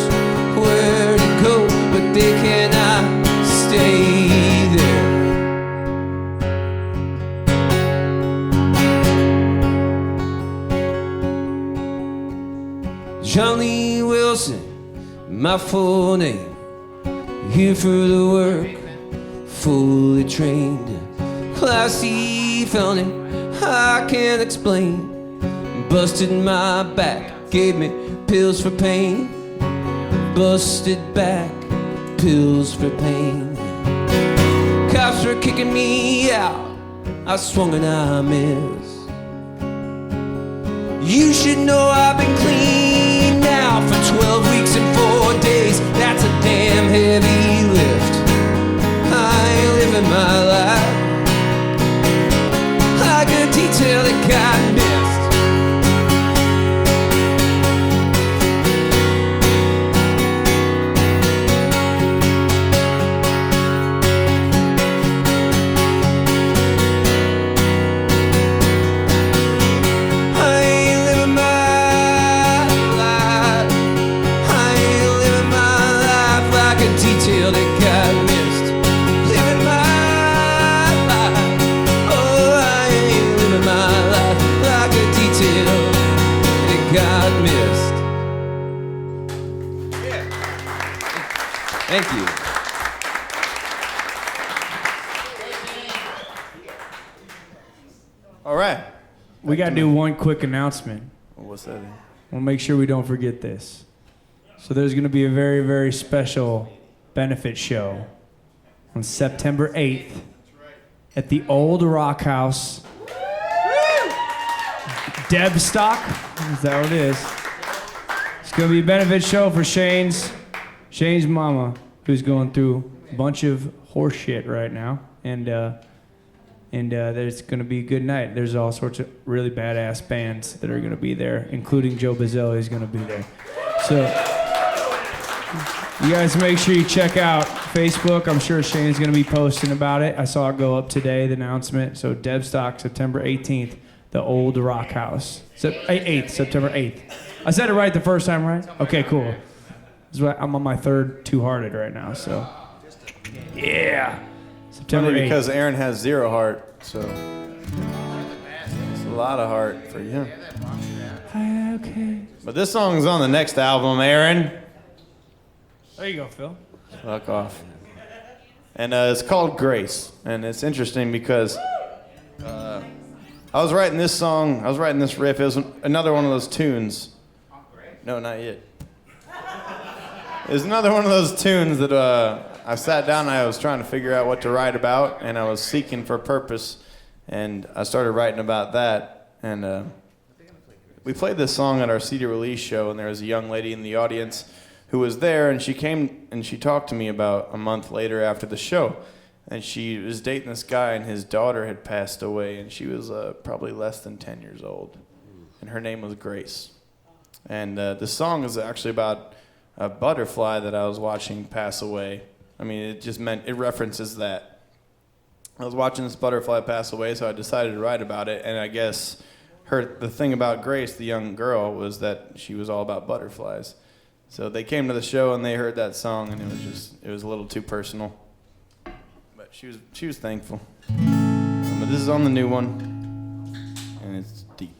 where to go, but they cannot stay there. Johnny Wilson, my full name. Here for the work, fully trained. Classy felony, I can't explain. Busted my back, gave me pills for pain. Busted back, pills for pain. Cops were kicking me out, I swung and I missed. You should know I've been clean now for 12 weeks and 4 days. That's a damn heavy lift. I ain't living my life like a detail that got missed. I ain't living my Thank you. All right. We got to do one quick announcement. What's that? We'll make sure we don't forget this. So there's going to be a very, very special benefit show on September 8th at the Old Rock House. Debstock, is that what it is? It's going to be a benefit show for Shane's mama, who's going through a bunch of horse shit right now. And there's going to be a good night. There's all sorts of really badass bands that are going to be there, including Joe Bazzelli is going to be there. So you guys make sure you check out Facebook. I'm sure Shane's going to be posting about it. I saw it go up today, the announcement. So Debstock, September 18th, the Old Rock House. September 8th. I said it right the first time, right? Okay, cool. I'm on my third Two-Hearted right now, so. Yeah. September 8th. Because Aaron has 0 heart, so it's a lot of heart for you. Okay. But this song's on the next album, Aaron. There you go, Phil. Fuck off. And it's called Grace. And it's interesting because I was writing this song, I was writing this riff. It was another one of those tunes. No, not yet. It was another one of those tunes that I sat down and I was trying to figure out what to write about, and I was seeking for purpose, and I started writing about that. And we played this song at our CD release show, and there was a young lady in the audience who was there, and she came and she talked to me about a month later after the show. And she was dating this guy, and his daughter had passed away, and she was probably less than 10 years old. And her name was Grace. And the song is actually about a butterfly that I was watching pass away. I mean, it just meant, it references that. I was watching this butterfly pass away, so I decided to write about it. And I guess the thing about Grace, the young girl, was that she was all about butterflies. So they came to the show and they heard that song, and it was a little too personal. But she was thankful. But this is on the new one, and it's deep.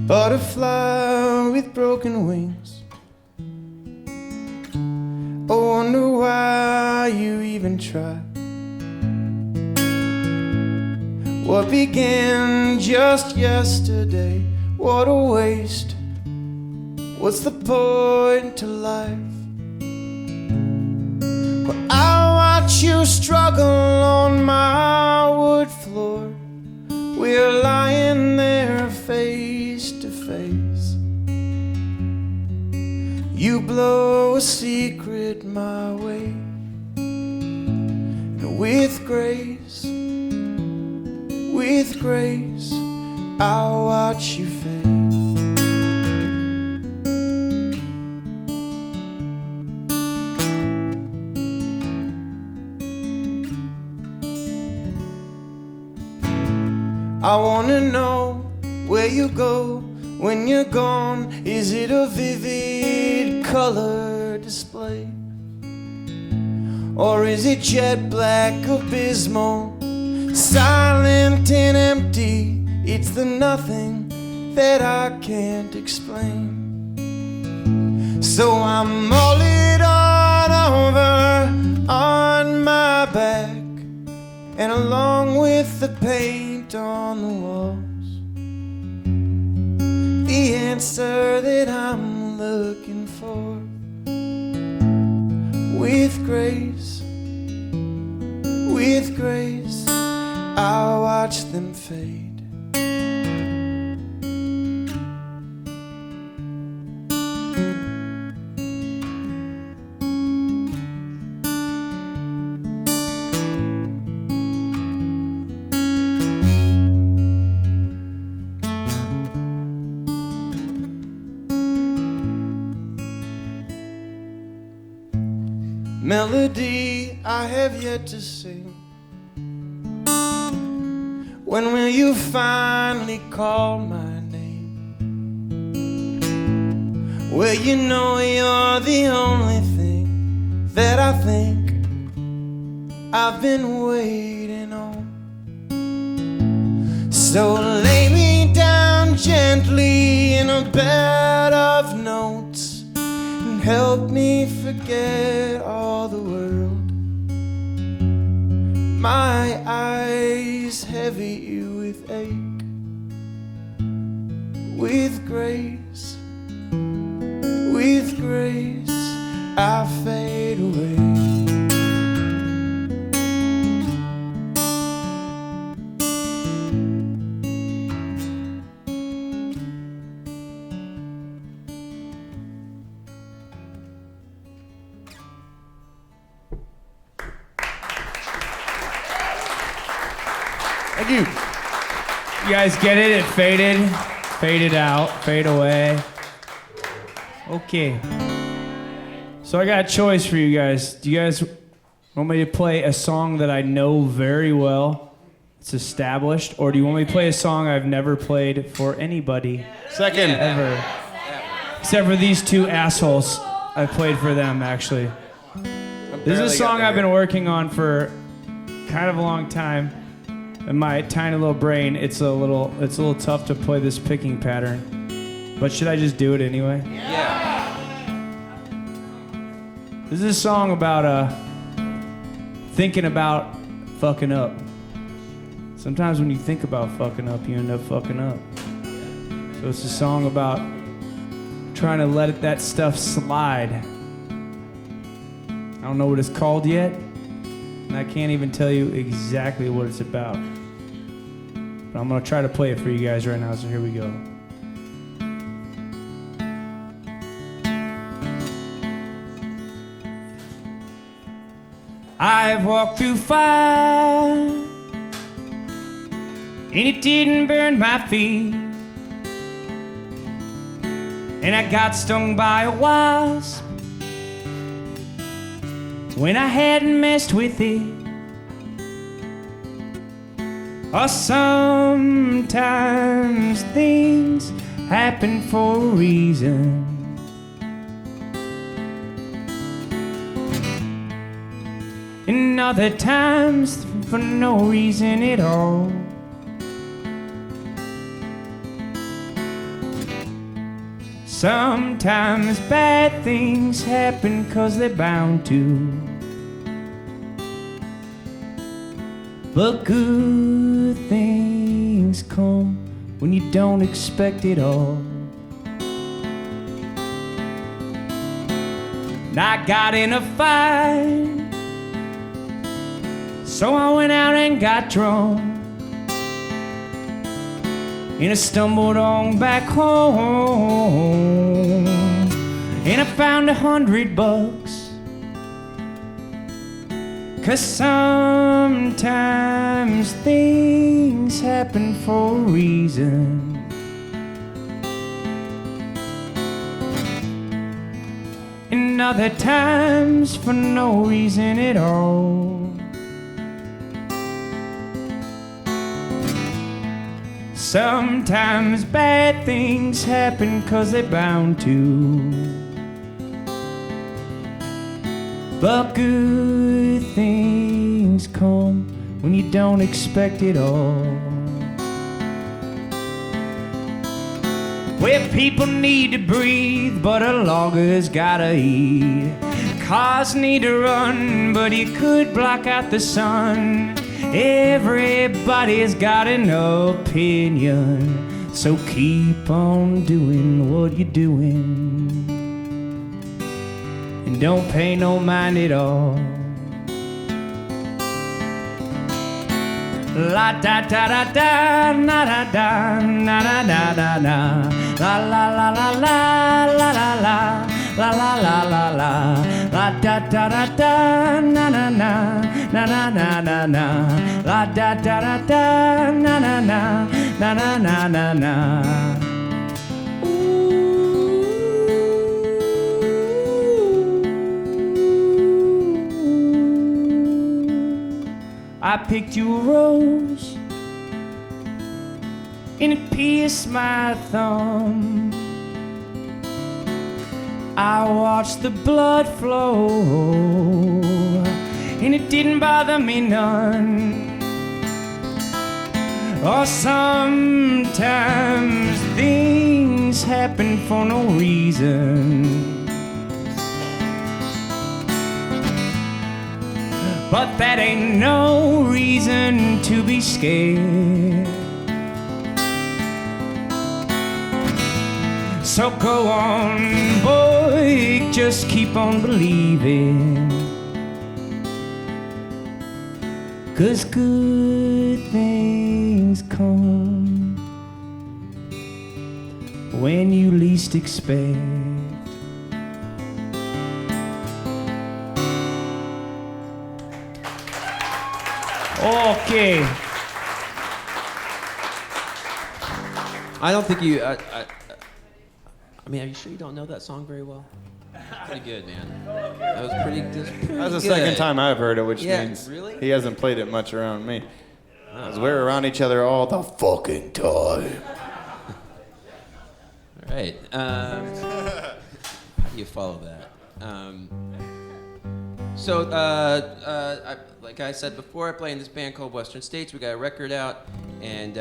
Butterfly with broken wings, I wonder why you even tried. What began just yesterday, what a waste. What's the point to life? Well, I watch you struggle on my wood floor. We're lying there face to face. You blow a secret my way, and with grace, I'll watch you fade. I wanna know where you go when you're gone. Is it a vivid color display? Or is it jet black, abysmal, silent and empty? It's the nothing that I can't explain. So I'm mullered on over on my back, and along with the paint on the walls, the answer that I'm looking for. With grace, I'll watch them fade. Melody I have yet to sing, When will you finally call my name? Well, you know you're the only thing that I think I've been waiting on. So lay me down gently in a bed of notes and help me forget all the world. My eyes heavy with ache, with grace I fade away. Thank you. You guys get it? It faded out, fade away. Okay. So I got a choice for you guys. Do you guys want me to play a song that I know very well, it's established, or do you want me to play a song I've never played for anybody? Second. Ever. Except for these two assholes. I played for them, actually. This is a song I've been working on for kind of a long time. In my tiny little brain, it's a little tough to play this picking pattern. But should I just do it anyway? Yeah. This is a song about thinking about fucking up. Sometimes when you think about fucking up, you end up fucking up. So it's a song about trying to let that stuff slide. I don't know what it's called yet, and I can't even tell you exactly what it's about. But I'm gonna try to play it for you guys right now, so here we go. I've walked through fire, and it didn't burn my feet. And I got stung by a wasp when I hadn't messed with it. Or sometimes things happen for a reason. And other times for no reason at all. Sometimes bad things happen 'cause they're bound to. But good things come when you don't expect it all. And I got in a fight, so I went out and got drunk. And I stumbled on back home, and I found $100. 'Cause sometimes things happen for a reason. And other times for no reason at all. Sometimes bad things happen 'cause they're bound to. But good things come when you don't expect it all. Well, people need to breathe, but a logger's gotta eat. Cars need to run, but you could block out the sun. Everybody's got an opinion, so keep on doing what you're doing. And don't pay no mind at all. La da da da da, na da da, na da da da da, la la la la la la la la, la la la la la, la da da da da, na na na, na na na na na, la da da da da, na na na, na na na na na. I picked you a rose and it pierced my thumb. I watched the blood flow, and it didn't bother me none. Or sometimes things happen for no reason, but that ain't no reason to be scared. So go on, boy, just keep on believing, 'cause good things come when you least expect. Okay. I don't think you. I mean, are you sure you don't know that song very well? Pretty good, man. That was pretty. That's the second time I've heard it, which means really? he hasn't played it much around me. Because we're around each other all the fucking time. All right. How do you follow that? Like I said before, I play in this band called Western States. We got a record out, and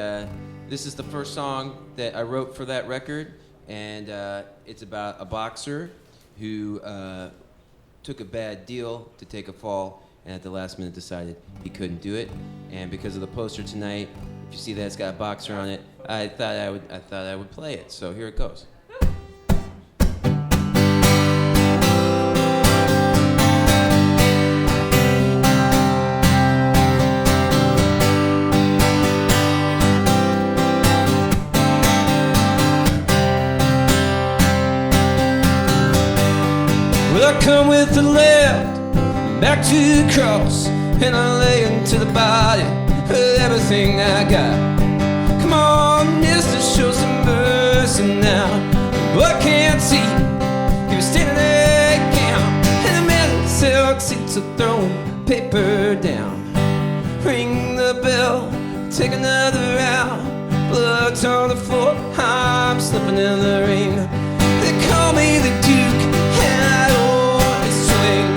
this is the first song that I wrote for that record. And it's about a boxer who took a bad deal to take a fall, and at the last minute decided he couldn't do it. And because of the poster tonight, if you see that it's got a boxer on it, I thought I would play it. So here it goes. I come with the left, back to the cross, and I lay into the body with everything I got. Come on, mister, show some mercy now. I can't see, you're standing there, count, and the metal silk seats are throwing paper down. Ring the bell, take another round. Blood's on the floor, I'm slipping in the ring. They call me the Duke, and I always swing.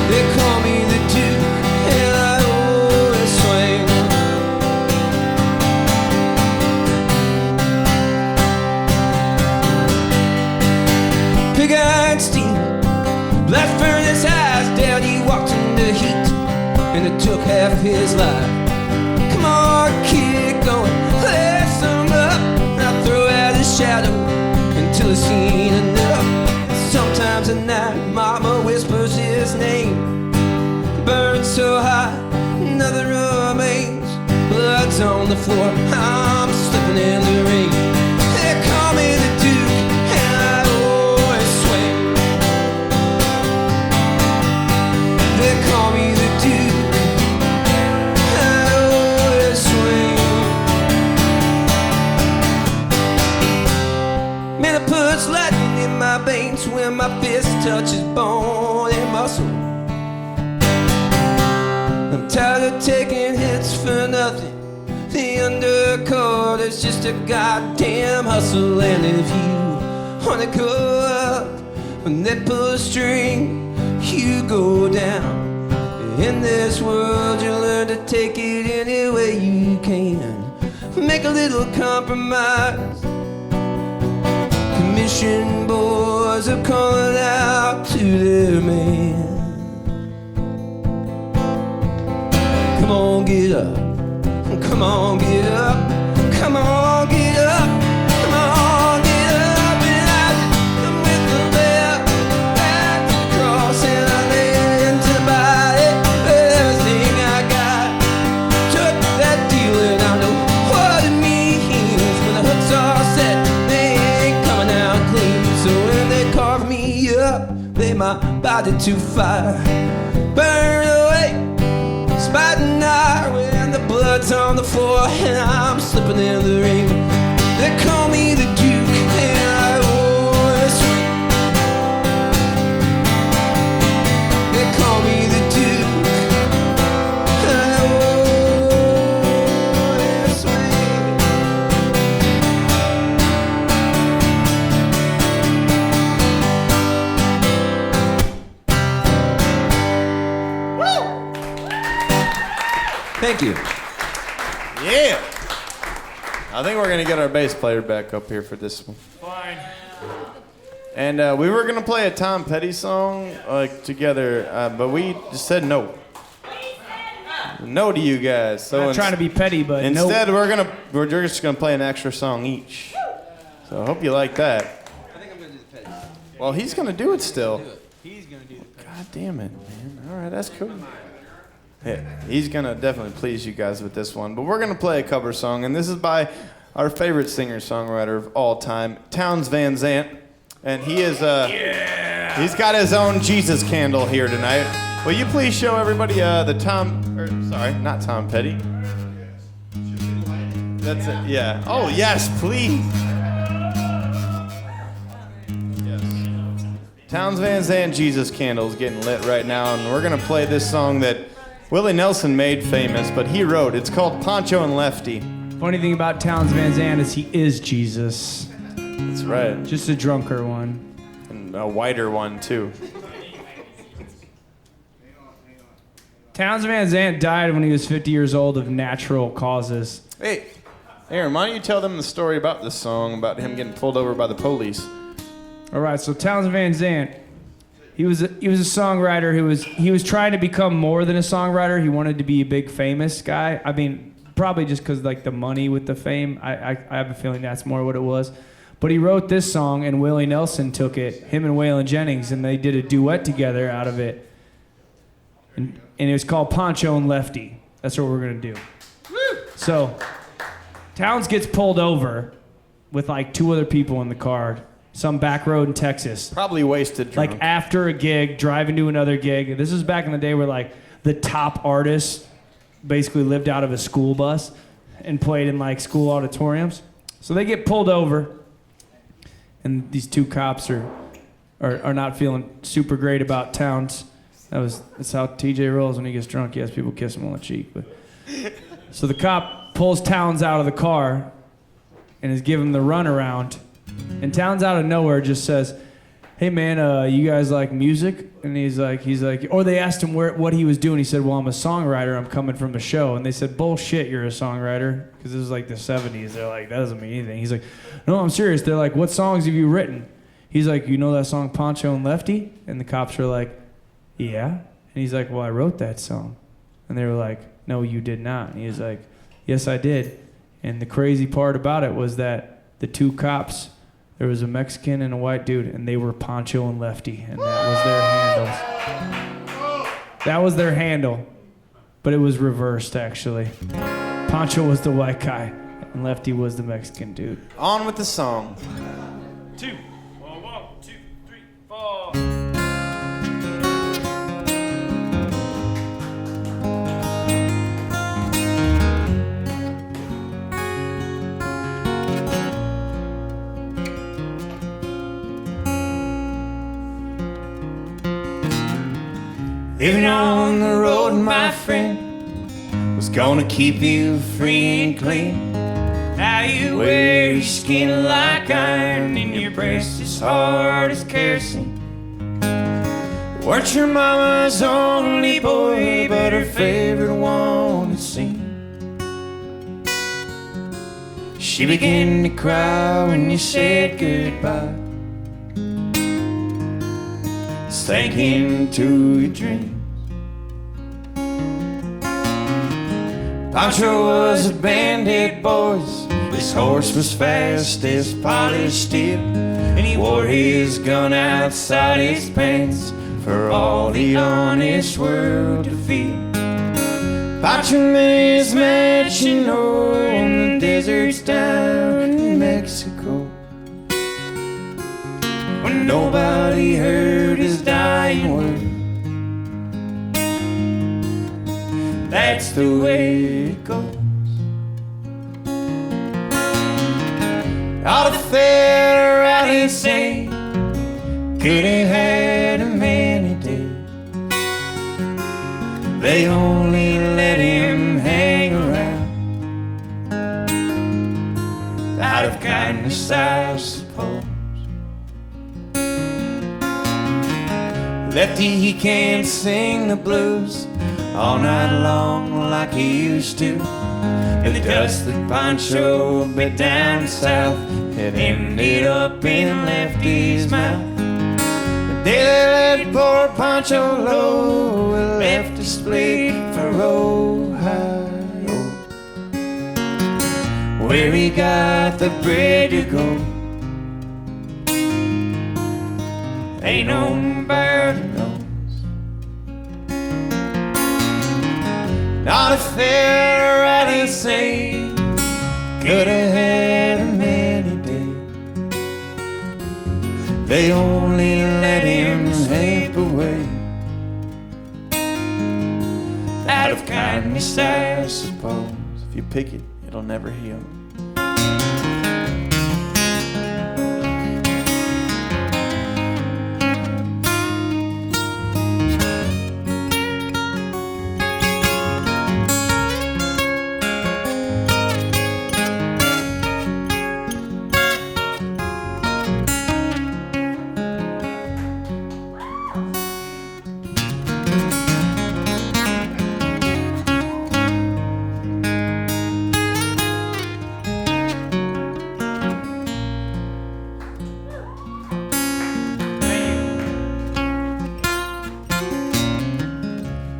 They call me the Duke, and I always swing. Pig-eyed steam, black furnace eyes. Daddy walked in the heat, and it took half his life. Come on, kid, going, let's sum up. I'll throw out a shadow until it's seen enough. Sometimes at night, mama whispers his name. Burns so high, nothing remains. Blood's on the floor, I'm slipping in the ring. They call me the Duke, and I always swing. They call me the Duke, and I always swing. Man, it puts lightning in my veins when my fist touches bone and muscle. I'm tired of taking hits for nothing. The undercard is just a goddamn hustle. And if you wanna go up, when they pull a string, you go down. In this world you learn to take it any way you can. Make a little compromise. Commission boys are calling out to their man. Come on, get up. Come on, get up. Come on, get up. Come on, get up. And I'm with the bell back to the cross, and I lay into the body everything I got. Took that deal, and I know what it means. When the hooks are set, they ain't coming out clean. So when they carve me up, lay my body to fire, burn away, spiting eye when the blood's on the floor and I'm slipping in the ring. They call me the Duke, and I always swing. They call me the Duke, and I always Thank you. Yeah. I think we're going to get our bass player back up here for this one. Fine. And we were going to play a Tom Petty song together, but we just said no. No to you guys. So I'm not trying to be petty, but instead we're just gonna play an extra song each. So I hope you like that. I think I'm going to do the petty. Well, he's gonna do it still. He's going to do the petty. God damn it, man. All right, that's cool. Yeah, he's gonna definitely please you guys with this one. But we're gonna play a cover song, and this is by our favorite singer-songwriter of all time, Townes Van Zandt, and he is he's got his own Jesus candle here tonight. Will you please show everybody not Tom Petty. That's it, yeah. Oh, yes, please. Yes. Townes Van Zandt Jesus Candle is getting lit right now, and we're going to play this song that Willie Nelson made famous, but he wrote. It's called Poncho and Lefty. Funny thing about Townes Van Zandt is he is Jesus. That's right. Just a drunker one. And a whiter one, too. Townes Van Zandt died when he was 50 years old of natural causes. Hey, Aaron, why don't you tell them the story about this song, about him getting pulled over by the police? All right, so Townes Van Zandt, he was a songwriter he was trying to become more than a songwriter. He wanted to be a big famous guy. I mean, probably just because like the money with the fame. I have a feeling that's more what it was. But he wrote this song, and Willie Nelson took it, him and Waylon Jennings, and they did a duet together out of it. And it was called Poncho and Lefty. That's what we're going to do. Woo! So, Townes gets pulled over with like 2 other people in the car, some back road in Texas. Probably wasted drunk. Like after a gig, driving to another gig. This was back in the day where like the top artists basically lived out of a school bus and played in like school auditoriums. So they get pulled over, and these 2 cops are not feeling super great about Townes. That's how TJ rolls when he gets drunk. He has people kiss him on the cheek. But so the cop pulls Townes out of the car and is giving him the runaround. And Townes out of nowhere just says, "Hey man, you guys like music?" And he's like, or they asked him what he was doing. He said, "Well, I'm a songwriter. I'm coming from a show." And they said, "Bullshit, you're a songwriter," because this is like the 70s. They're like, "That doesn't mean anything." He's like, "No, I'm serious." They're like, "What songs have you written?" He's like, "You know that song Poncho and Lefty?" And the cops are like, "Yeah." And he's like, "Well, I wrote that song." And they were like, "No, you did not." And he was like, "Yes, I did." And the crazy part about it was that the 2 cops, there was a Mexican and a white dude, and they were Poncho and Lefty, and that was their handles. That was their handle, but it was reversed, actually. Poncho was the white guy, and Lefty was the Mexican dude. On with the song. 2. 1, 2, 3, 4. Living on the road, my friend, was gonna keep you free and clean. Now you wear your skin like iron and your breast as hard as kerosene. Weren't your mama's only boy, but her favorite one it seemed. She began to cry when you said goodbye, sank into your dreams. Poncho was a bandit, boys. His horse was fast as polished steel, and he wore his gun outside his pants for all the honest world to feel. Poncho made his mansion in the deserts down in Mexico, when nobody heard his dying word. That's the way it goes. All the fair out insane could have had a man a day. They only let him hang around out of kindness, I suppose. Lefty, he can't sing the blues all night long like he used to. And the dust that Pancho bit down south had ended up in Lefty's mouth. The day they let poor Pancho low, it left a split for Ohio, where he got the bread to go. Ain't nobody knows. Not a fair rally say could have had him any day. They only let him slip away out of kindness, I suppose. If you pick it, it'll never heal.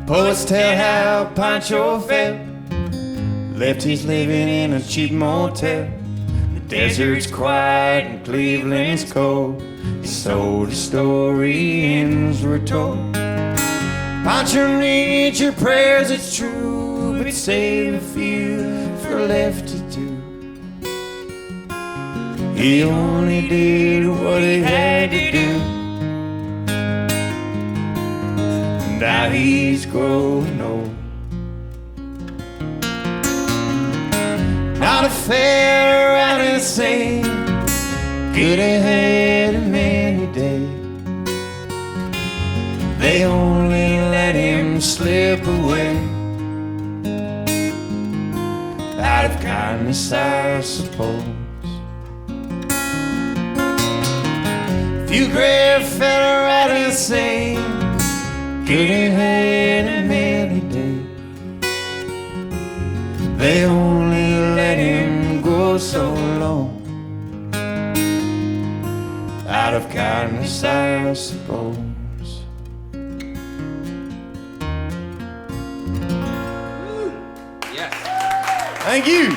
Poets tell how Pancho felt. Lefty's living in a cheap motel. The desert's quiet and Cleveland's cold. So the story ends, we're told. Pancho needs your prayers, it's true, but save a few for Lefty too. He only did what he had to do. Now he's growing old. Not a fair rally say could have had him any day. They only let him slip away out of kindness, I suppose. Few gray fella rallies say could have had him any day. They only let him go so long out of kindness, I suppose. Yes. Thank you.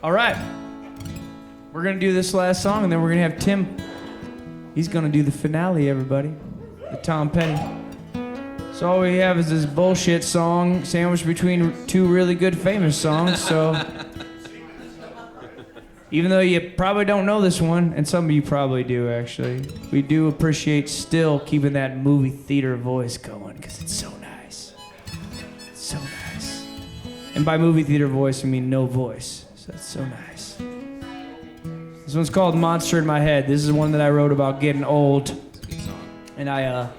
All right. We're going to do this last song, and then we're going to have Tim. He's going to do the finale, everybody. The Tom Petty. So all we have is this bullshit song sandwiched between two really good famous songs. So even though you probably don't know this one, and some of you probably do, actually, we do appreciate still keeping that movie theater voice going, because it's so nice. It's so nice. And by movie theater voice, I mean no voice. So that's so nice. This one's called Monster in My Head. This is one that I wrote about getting old. And I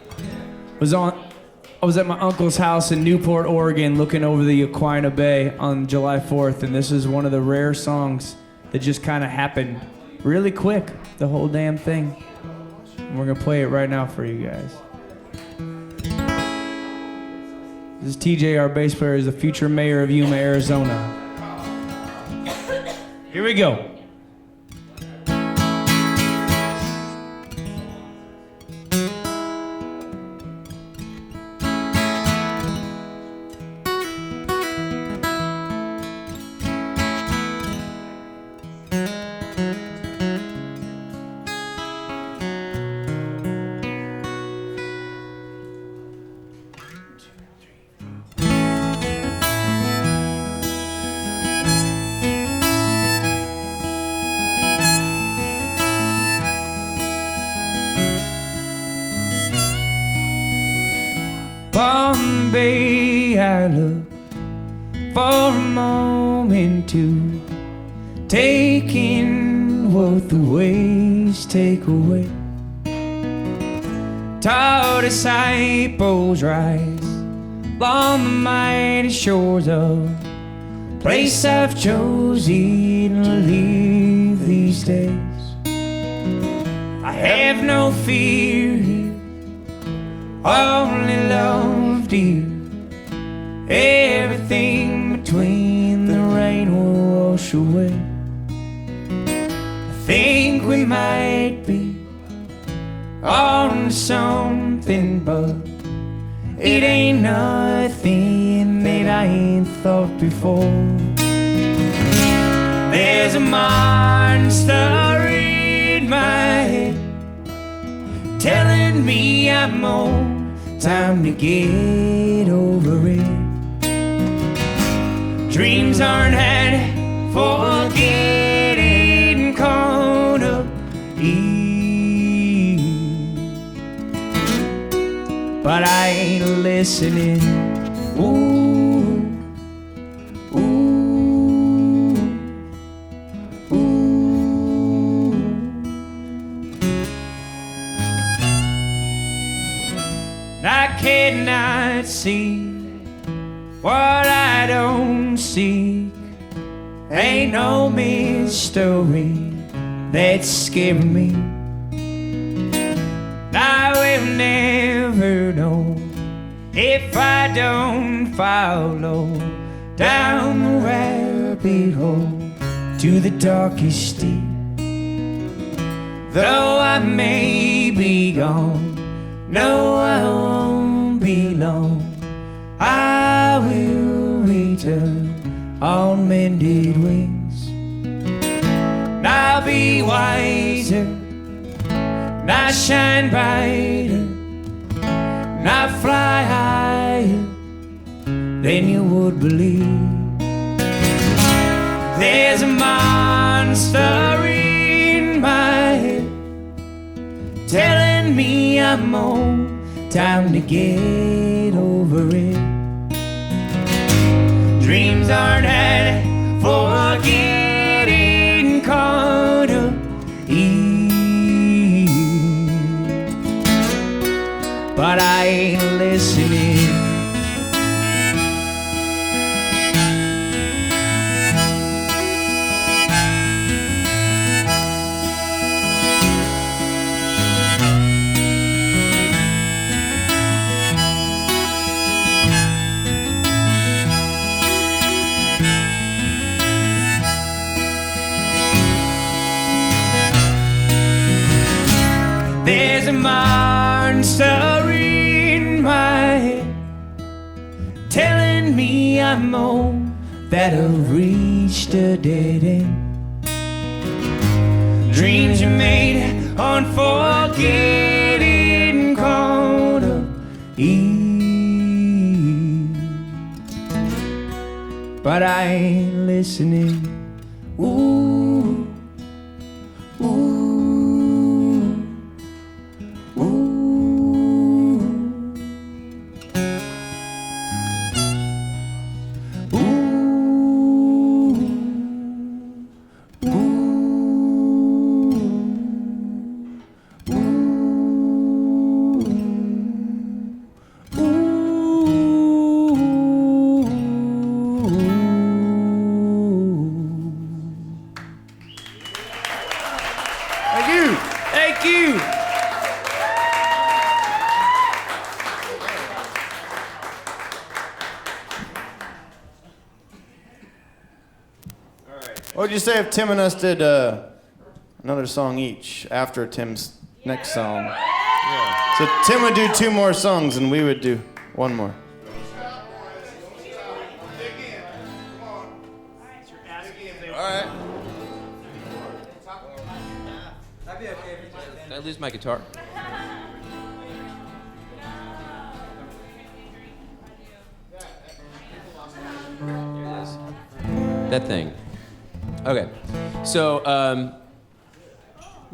was at my uncle's house in Newport, Oregon, looking over the Aquina Bay on July 4th, and this is one of the rare songs that just kind of happened really quick, the whole damn thing. And we're gonna play it right now for you guys. This is TJ, our bass player, is the future mayor of Yuma, Arizona. Here we go. Bombay, I look for a moment moment to take in what the waves take away. Tall disciples rise along the mighty shores of place I've chosen to leave these days. I have no fear here, only love dear. Everything between the rain will wash away. I think we might be on to something, but it ain't nothing that I ain't thought before. There's a monster in my head telling me I'm old, time to get over it. Dreams aren't had for getting caught up in, but I ain't listening. Ooh, ooh, ooh. I cannot see what I don't seek. Ain't no mystery that's scaring me. I will never know if I don't follow down the rabbit hole to the darkest deep. Though I may be gone, no, I won't be long. I will return on mended wings. And I'll be wiser, and I shine brighter, and I fly higher than you would believe. There's a monster in my head telling me I'm old, time to get over it. Dreams aren't had for getting caught up in, but I ain't listening. There's a monster in my head telling me I'm old, that I've reached a dead end. Dreams are made on forgetting caught up in, but I ain't listening. Ooh, ooh. Thank you. What would you say if Tim and us did another song each after Tim's next song? Yeah. So Tim would do 2 more songs and we would do 1 more. Alright. Did I lose my guitar? Here it is. That thing. Okay. So, I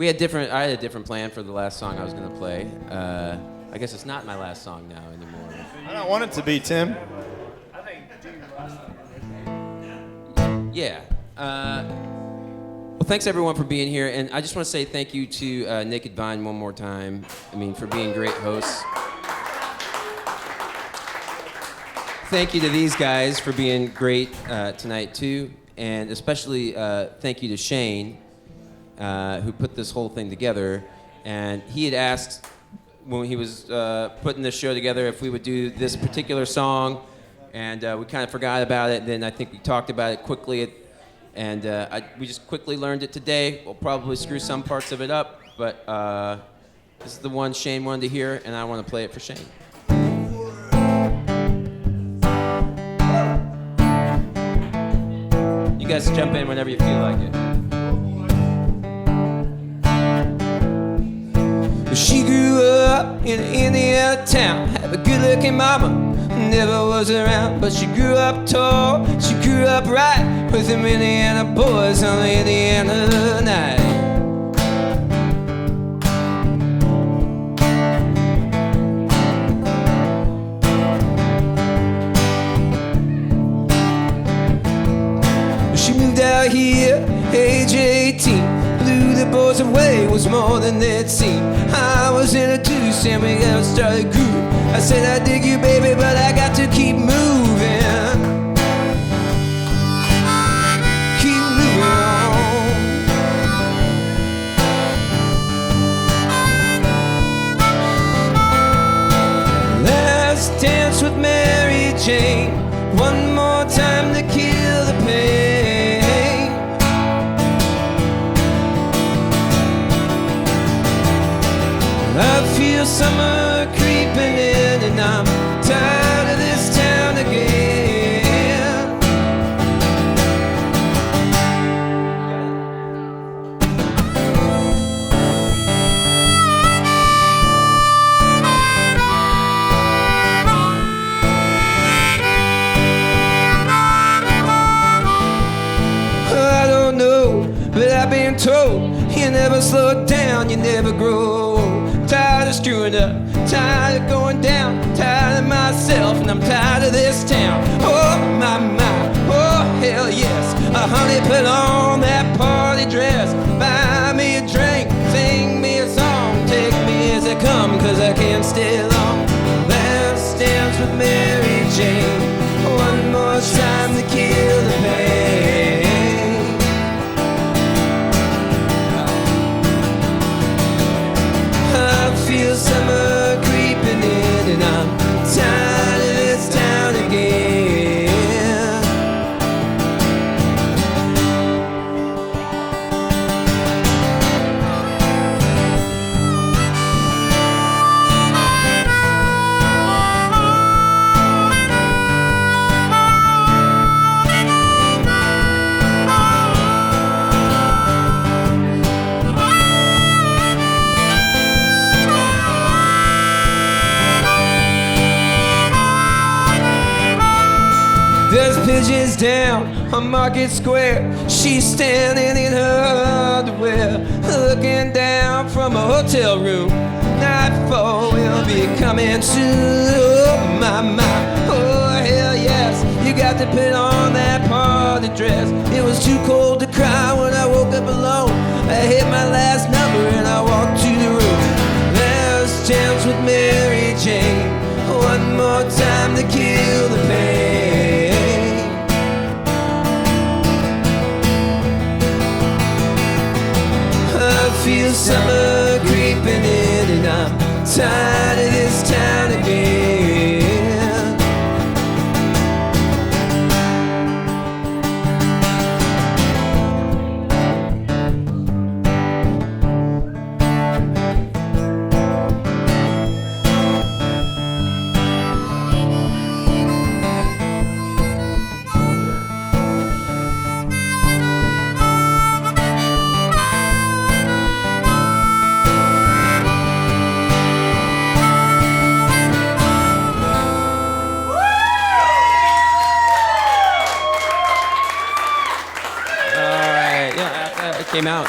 had a different plan for the last song I was going to play. I guess it's not my last song now anymore. I don't want it to be, Tim. Yeah. Well, thanks everyone for being here, and I just want to say thank you to Naked Vine one more time. I mean, for being great hosts. Thank you to these guys for being great tonight too, and especially thank you to Shane, who put this whole thing together. And he had asked when he was putting this show together if we would do this particular song, and we kind of forgot about it. And then I think we talked about it quickly, and we just quickly learned it today. We'll probably screw some parts of it up, but this is the one Shane wanted to hear, and I want to play it for Shane. You guys jump in whenever you feel like it. She grew up in an Indiana town, had a good-looking mama, never was around, but she grew up tall, she grew up right, with them Indiana boys on the Indiana night. She moved out here, age 18. Blew the boys away, was more than they'd seen. I was introduced and we got started grooving. I said I dig you baby, but I got to keep moving. Keep moving on. Let's dance with Mary Jane one more time to kill the pain. I feel summer creeping in and I'm tired of this town again. I don't know, but I've been told you never slow down, you never grow old. Tired of screwing up, tired of going down, tired of myself, and I'm tired of this town. Oh my, oh hell yes. Honey, put on that party dress, buy me a drink, sing me a song, take me as I come, cause I can't stay long. Let's dance with Mary Jane one more time to kill the pain. Feel summer creeping in and I'm tired of this town again. There's pigeons down on Market Square. She's standing in her underwear, looking down from a hotel room. Nightfall will be coming soon. Oh my, oh hell yes. You got to put on that party dress. It was too cold to cry when I woke up alone. I hit my last number and I walked to the room. Let's dance with Mary Jane one more time to kill the pain. I feel summer creeping in and I'm tired of this town again. Came out.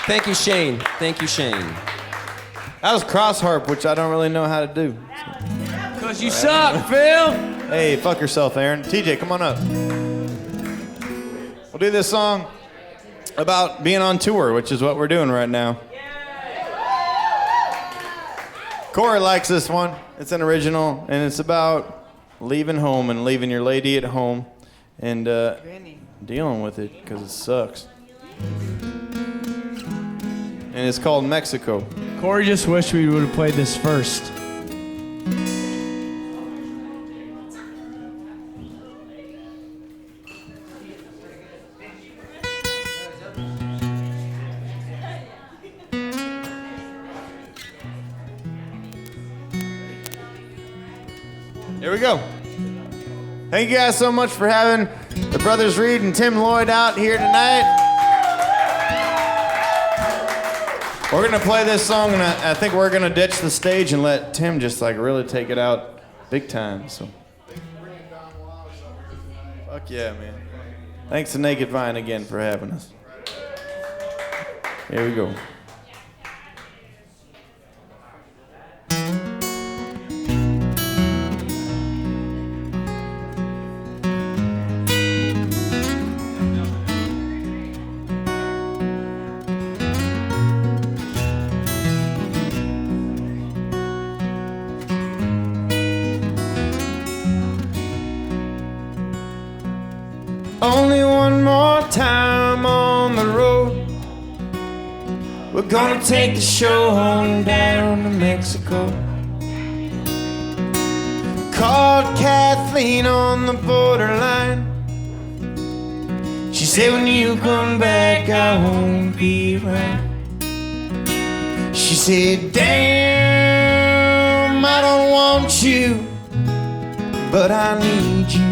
Thank you, Shane. Thank you, Shane. That was cross harp, which I don't really know how to do. Cause you suck, Phil. Hey, fuck yourself, Aaron. TJ, come on up. We'll do this song about being on tour, which is what we're doing right now. Corey likes this one. It's an original, and it's about leaving home and leaving your lady at home and dealing with it because it sucks. And it's called Mexico. Corey just wished we would have played this first. Here we go. Thank you guys so much for having the brothers Reed and Tim Lloyd out here tonight. We're gonna play this song, and I think we're gonna ditch the stage and let Tim just like really take it out big time. So, fuck yeah, man. Thanks to Naked Vine again for having us. Here we go. Only one more time on the road. We're gonna take the show on down to Mexico. Called Kathleen on the borderline. She said, when you come back, I won't be right. She said, damn, I don't want you, but I need you.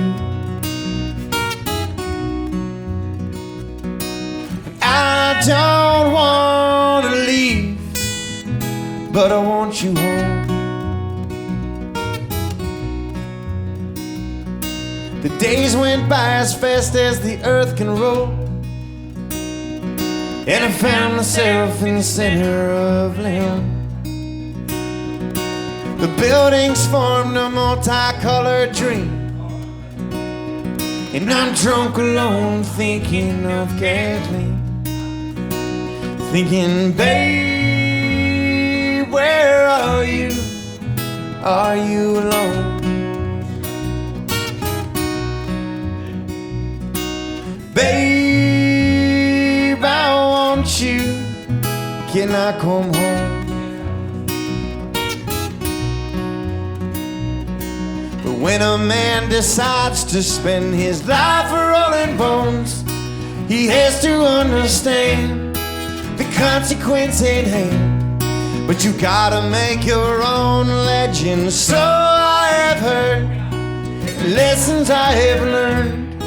I don't want to leave, but I want you home. The days went by as fast as the earth can roll, and I found myself in the center of land. The buildings formed a multicolored dream, and I'm drunk alone thinking of Kathleen. Thinking, babe, where are you? Are you alone? Babe, I want you. Can I come home? But when a man decides to spend his life rolling bones, he has to understand the consequence at hand. But you gotta make your own legend. So I have heard lessons I have learned,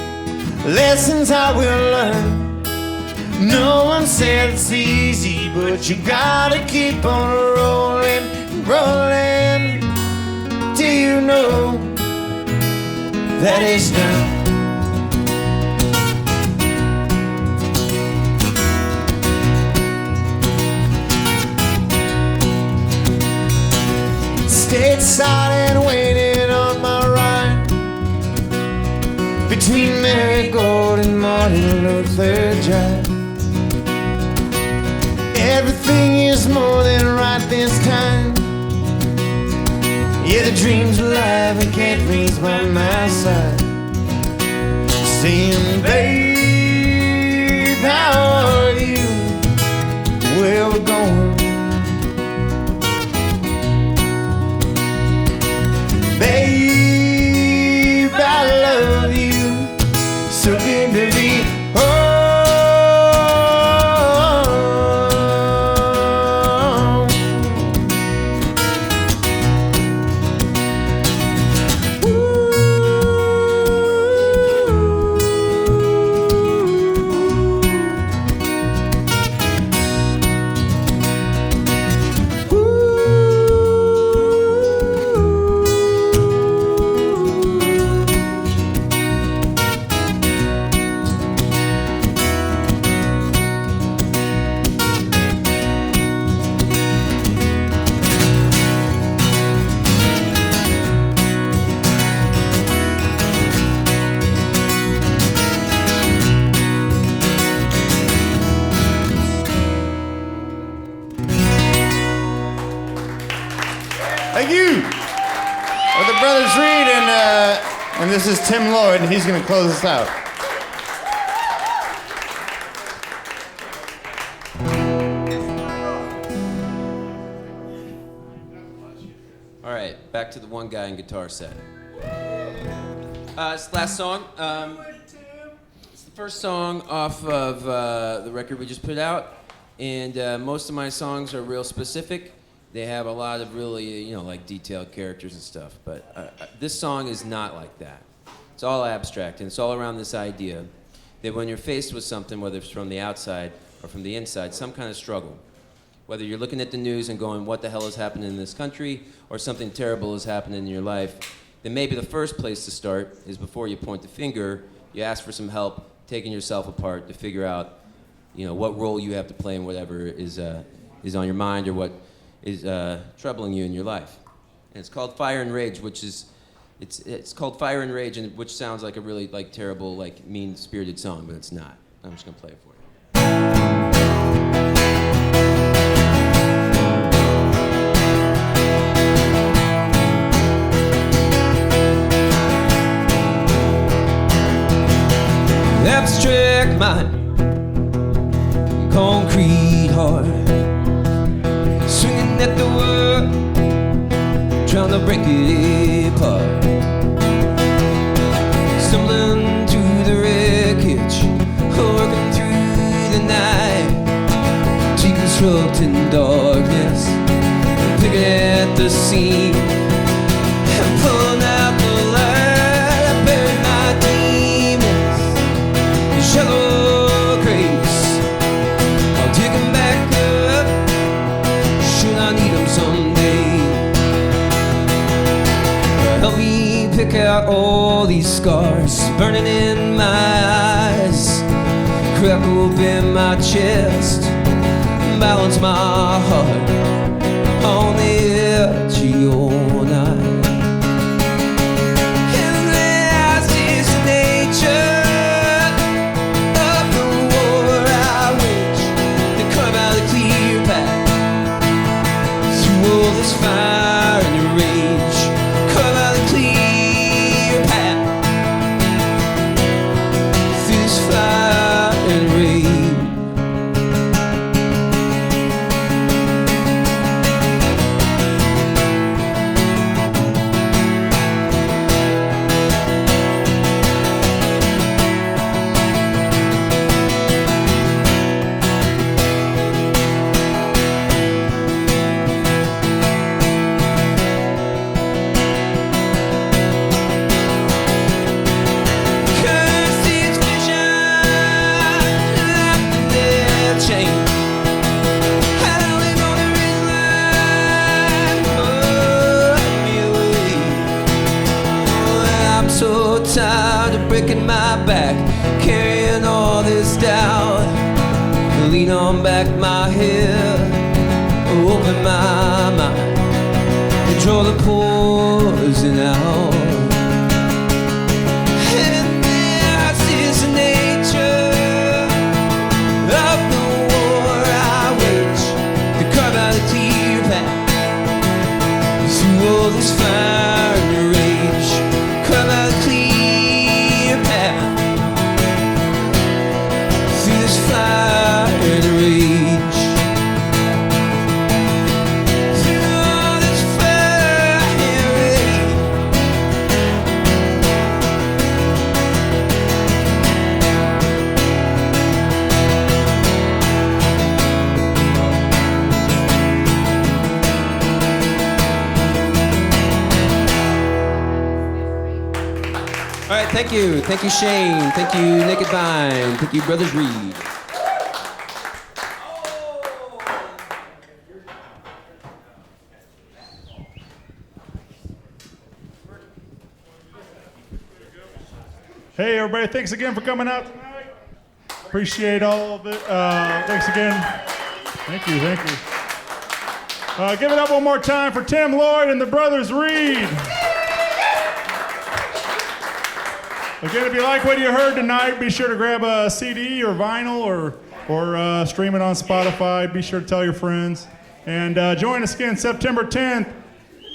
lessons I will learn. No one said it's easy, but you gotta keep on rolling, rolling, till you know that it's done. Stateside and waiting on my ride between Marigold and Martin Luther Drive. Everything is more than right this time. Yeah, the dream's alive and Kathleen's by my side, saying, babe, how are you? Where we're going? Babe, I love you, so good to be home. And this is Tim Lloyd, and he's going to close us out. All right, back to the one guy and guitar set. It's the last song. It's the first song off of the record we just put out, and most of my songs are real specific. They have a lot of really, like detailed characters and stuff, but this song is not like that. It's all abstract, and it's all around this idea that when you're faced with something, whether it's from the outside or from the inside, some kind of struggle, whether you're looking at the news and going, what the hell is happening in this country, or something terrible is happening in your life, then maybe the first place to start is before you point the finger, you ask for some help taking yourself apart to figure out, what role you have to play in whatever is on your mind or what is troubling you in your life. And it's called Fire and Rage, which is, it's called Fire and Rage, and which sounds like a really terrible, mean-spirited song, but it's not. I'm just gonna play it for you. Abstract mind, concrete heart, swinging at the world, trying to break it apart, stumbling through the wreckage, working through the night, deconstructing darkness, picking at the seam, and pulling out the light. I buried my demons, shallow graves, I'll dig them back up, should I need them someday. Help me pick out all these scars, burning in my eyes, crack open my chest, balance my heart on the edge of your night. And last is the nature of the war I wage, to carve out a clear path through all this fire and rage. Carve out a clear path through this fire and rage. Tired of breaking my back, carrying all this down. Lean on back my head, open my mind, and draw the poison out. And this is the nature of the war I wage, to carve out a clear path through all this fire and rage. Carve out a clear fire and rage. Through all this fire and rage. All right, thank you. Thank you, Shane. Thank you, Naked Vine. Thank you, Brothers Reed. Hey, everybody, thanks again for coming out tonight. Appreciate all of it. Thanks again. Thank you. Give it up one more time for Tim Lloyd and the Brothers Reed. Again, if you like what you heard tonight, be sure to grab a CD or vinyl or stream it on Spotify. Be sure to tell your friends. And join us again September 10th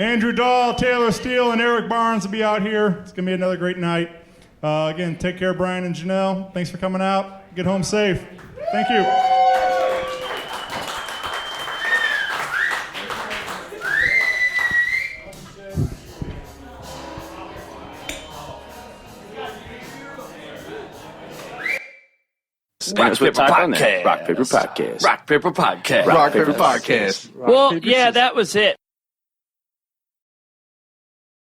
Andrew Dahl, Taylor Steele, and Eric Barnes will be out here. It's going to be another great night. Again, take care, Brian and Janelle. Thanks for coming out. Get home safe. Thank you. Rock Paper Podcast. Rock Paper Podcast. Rock Paper Podcast. Rock Paper Podcast. Well, yeah, that was it.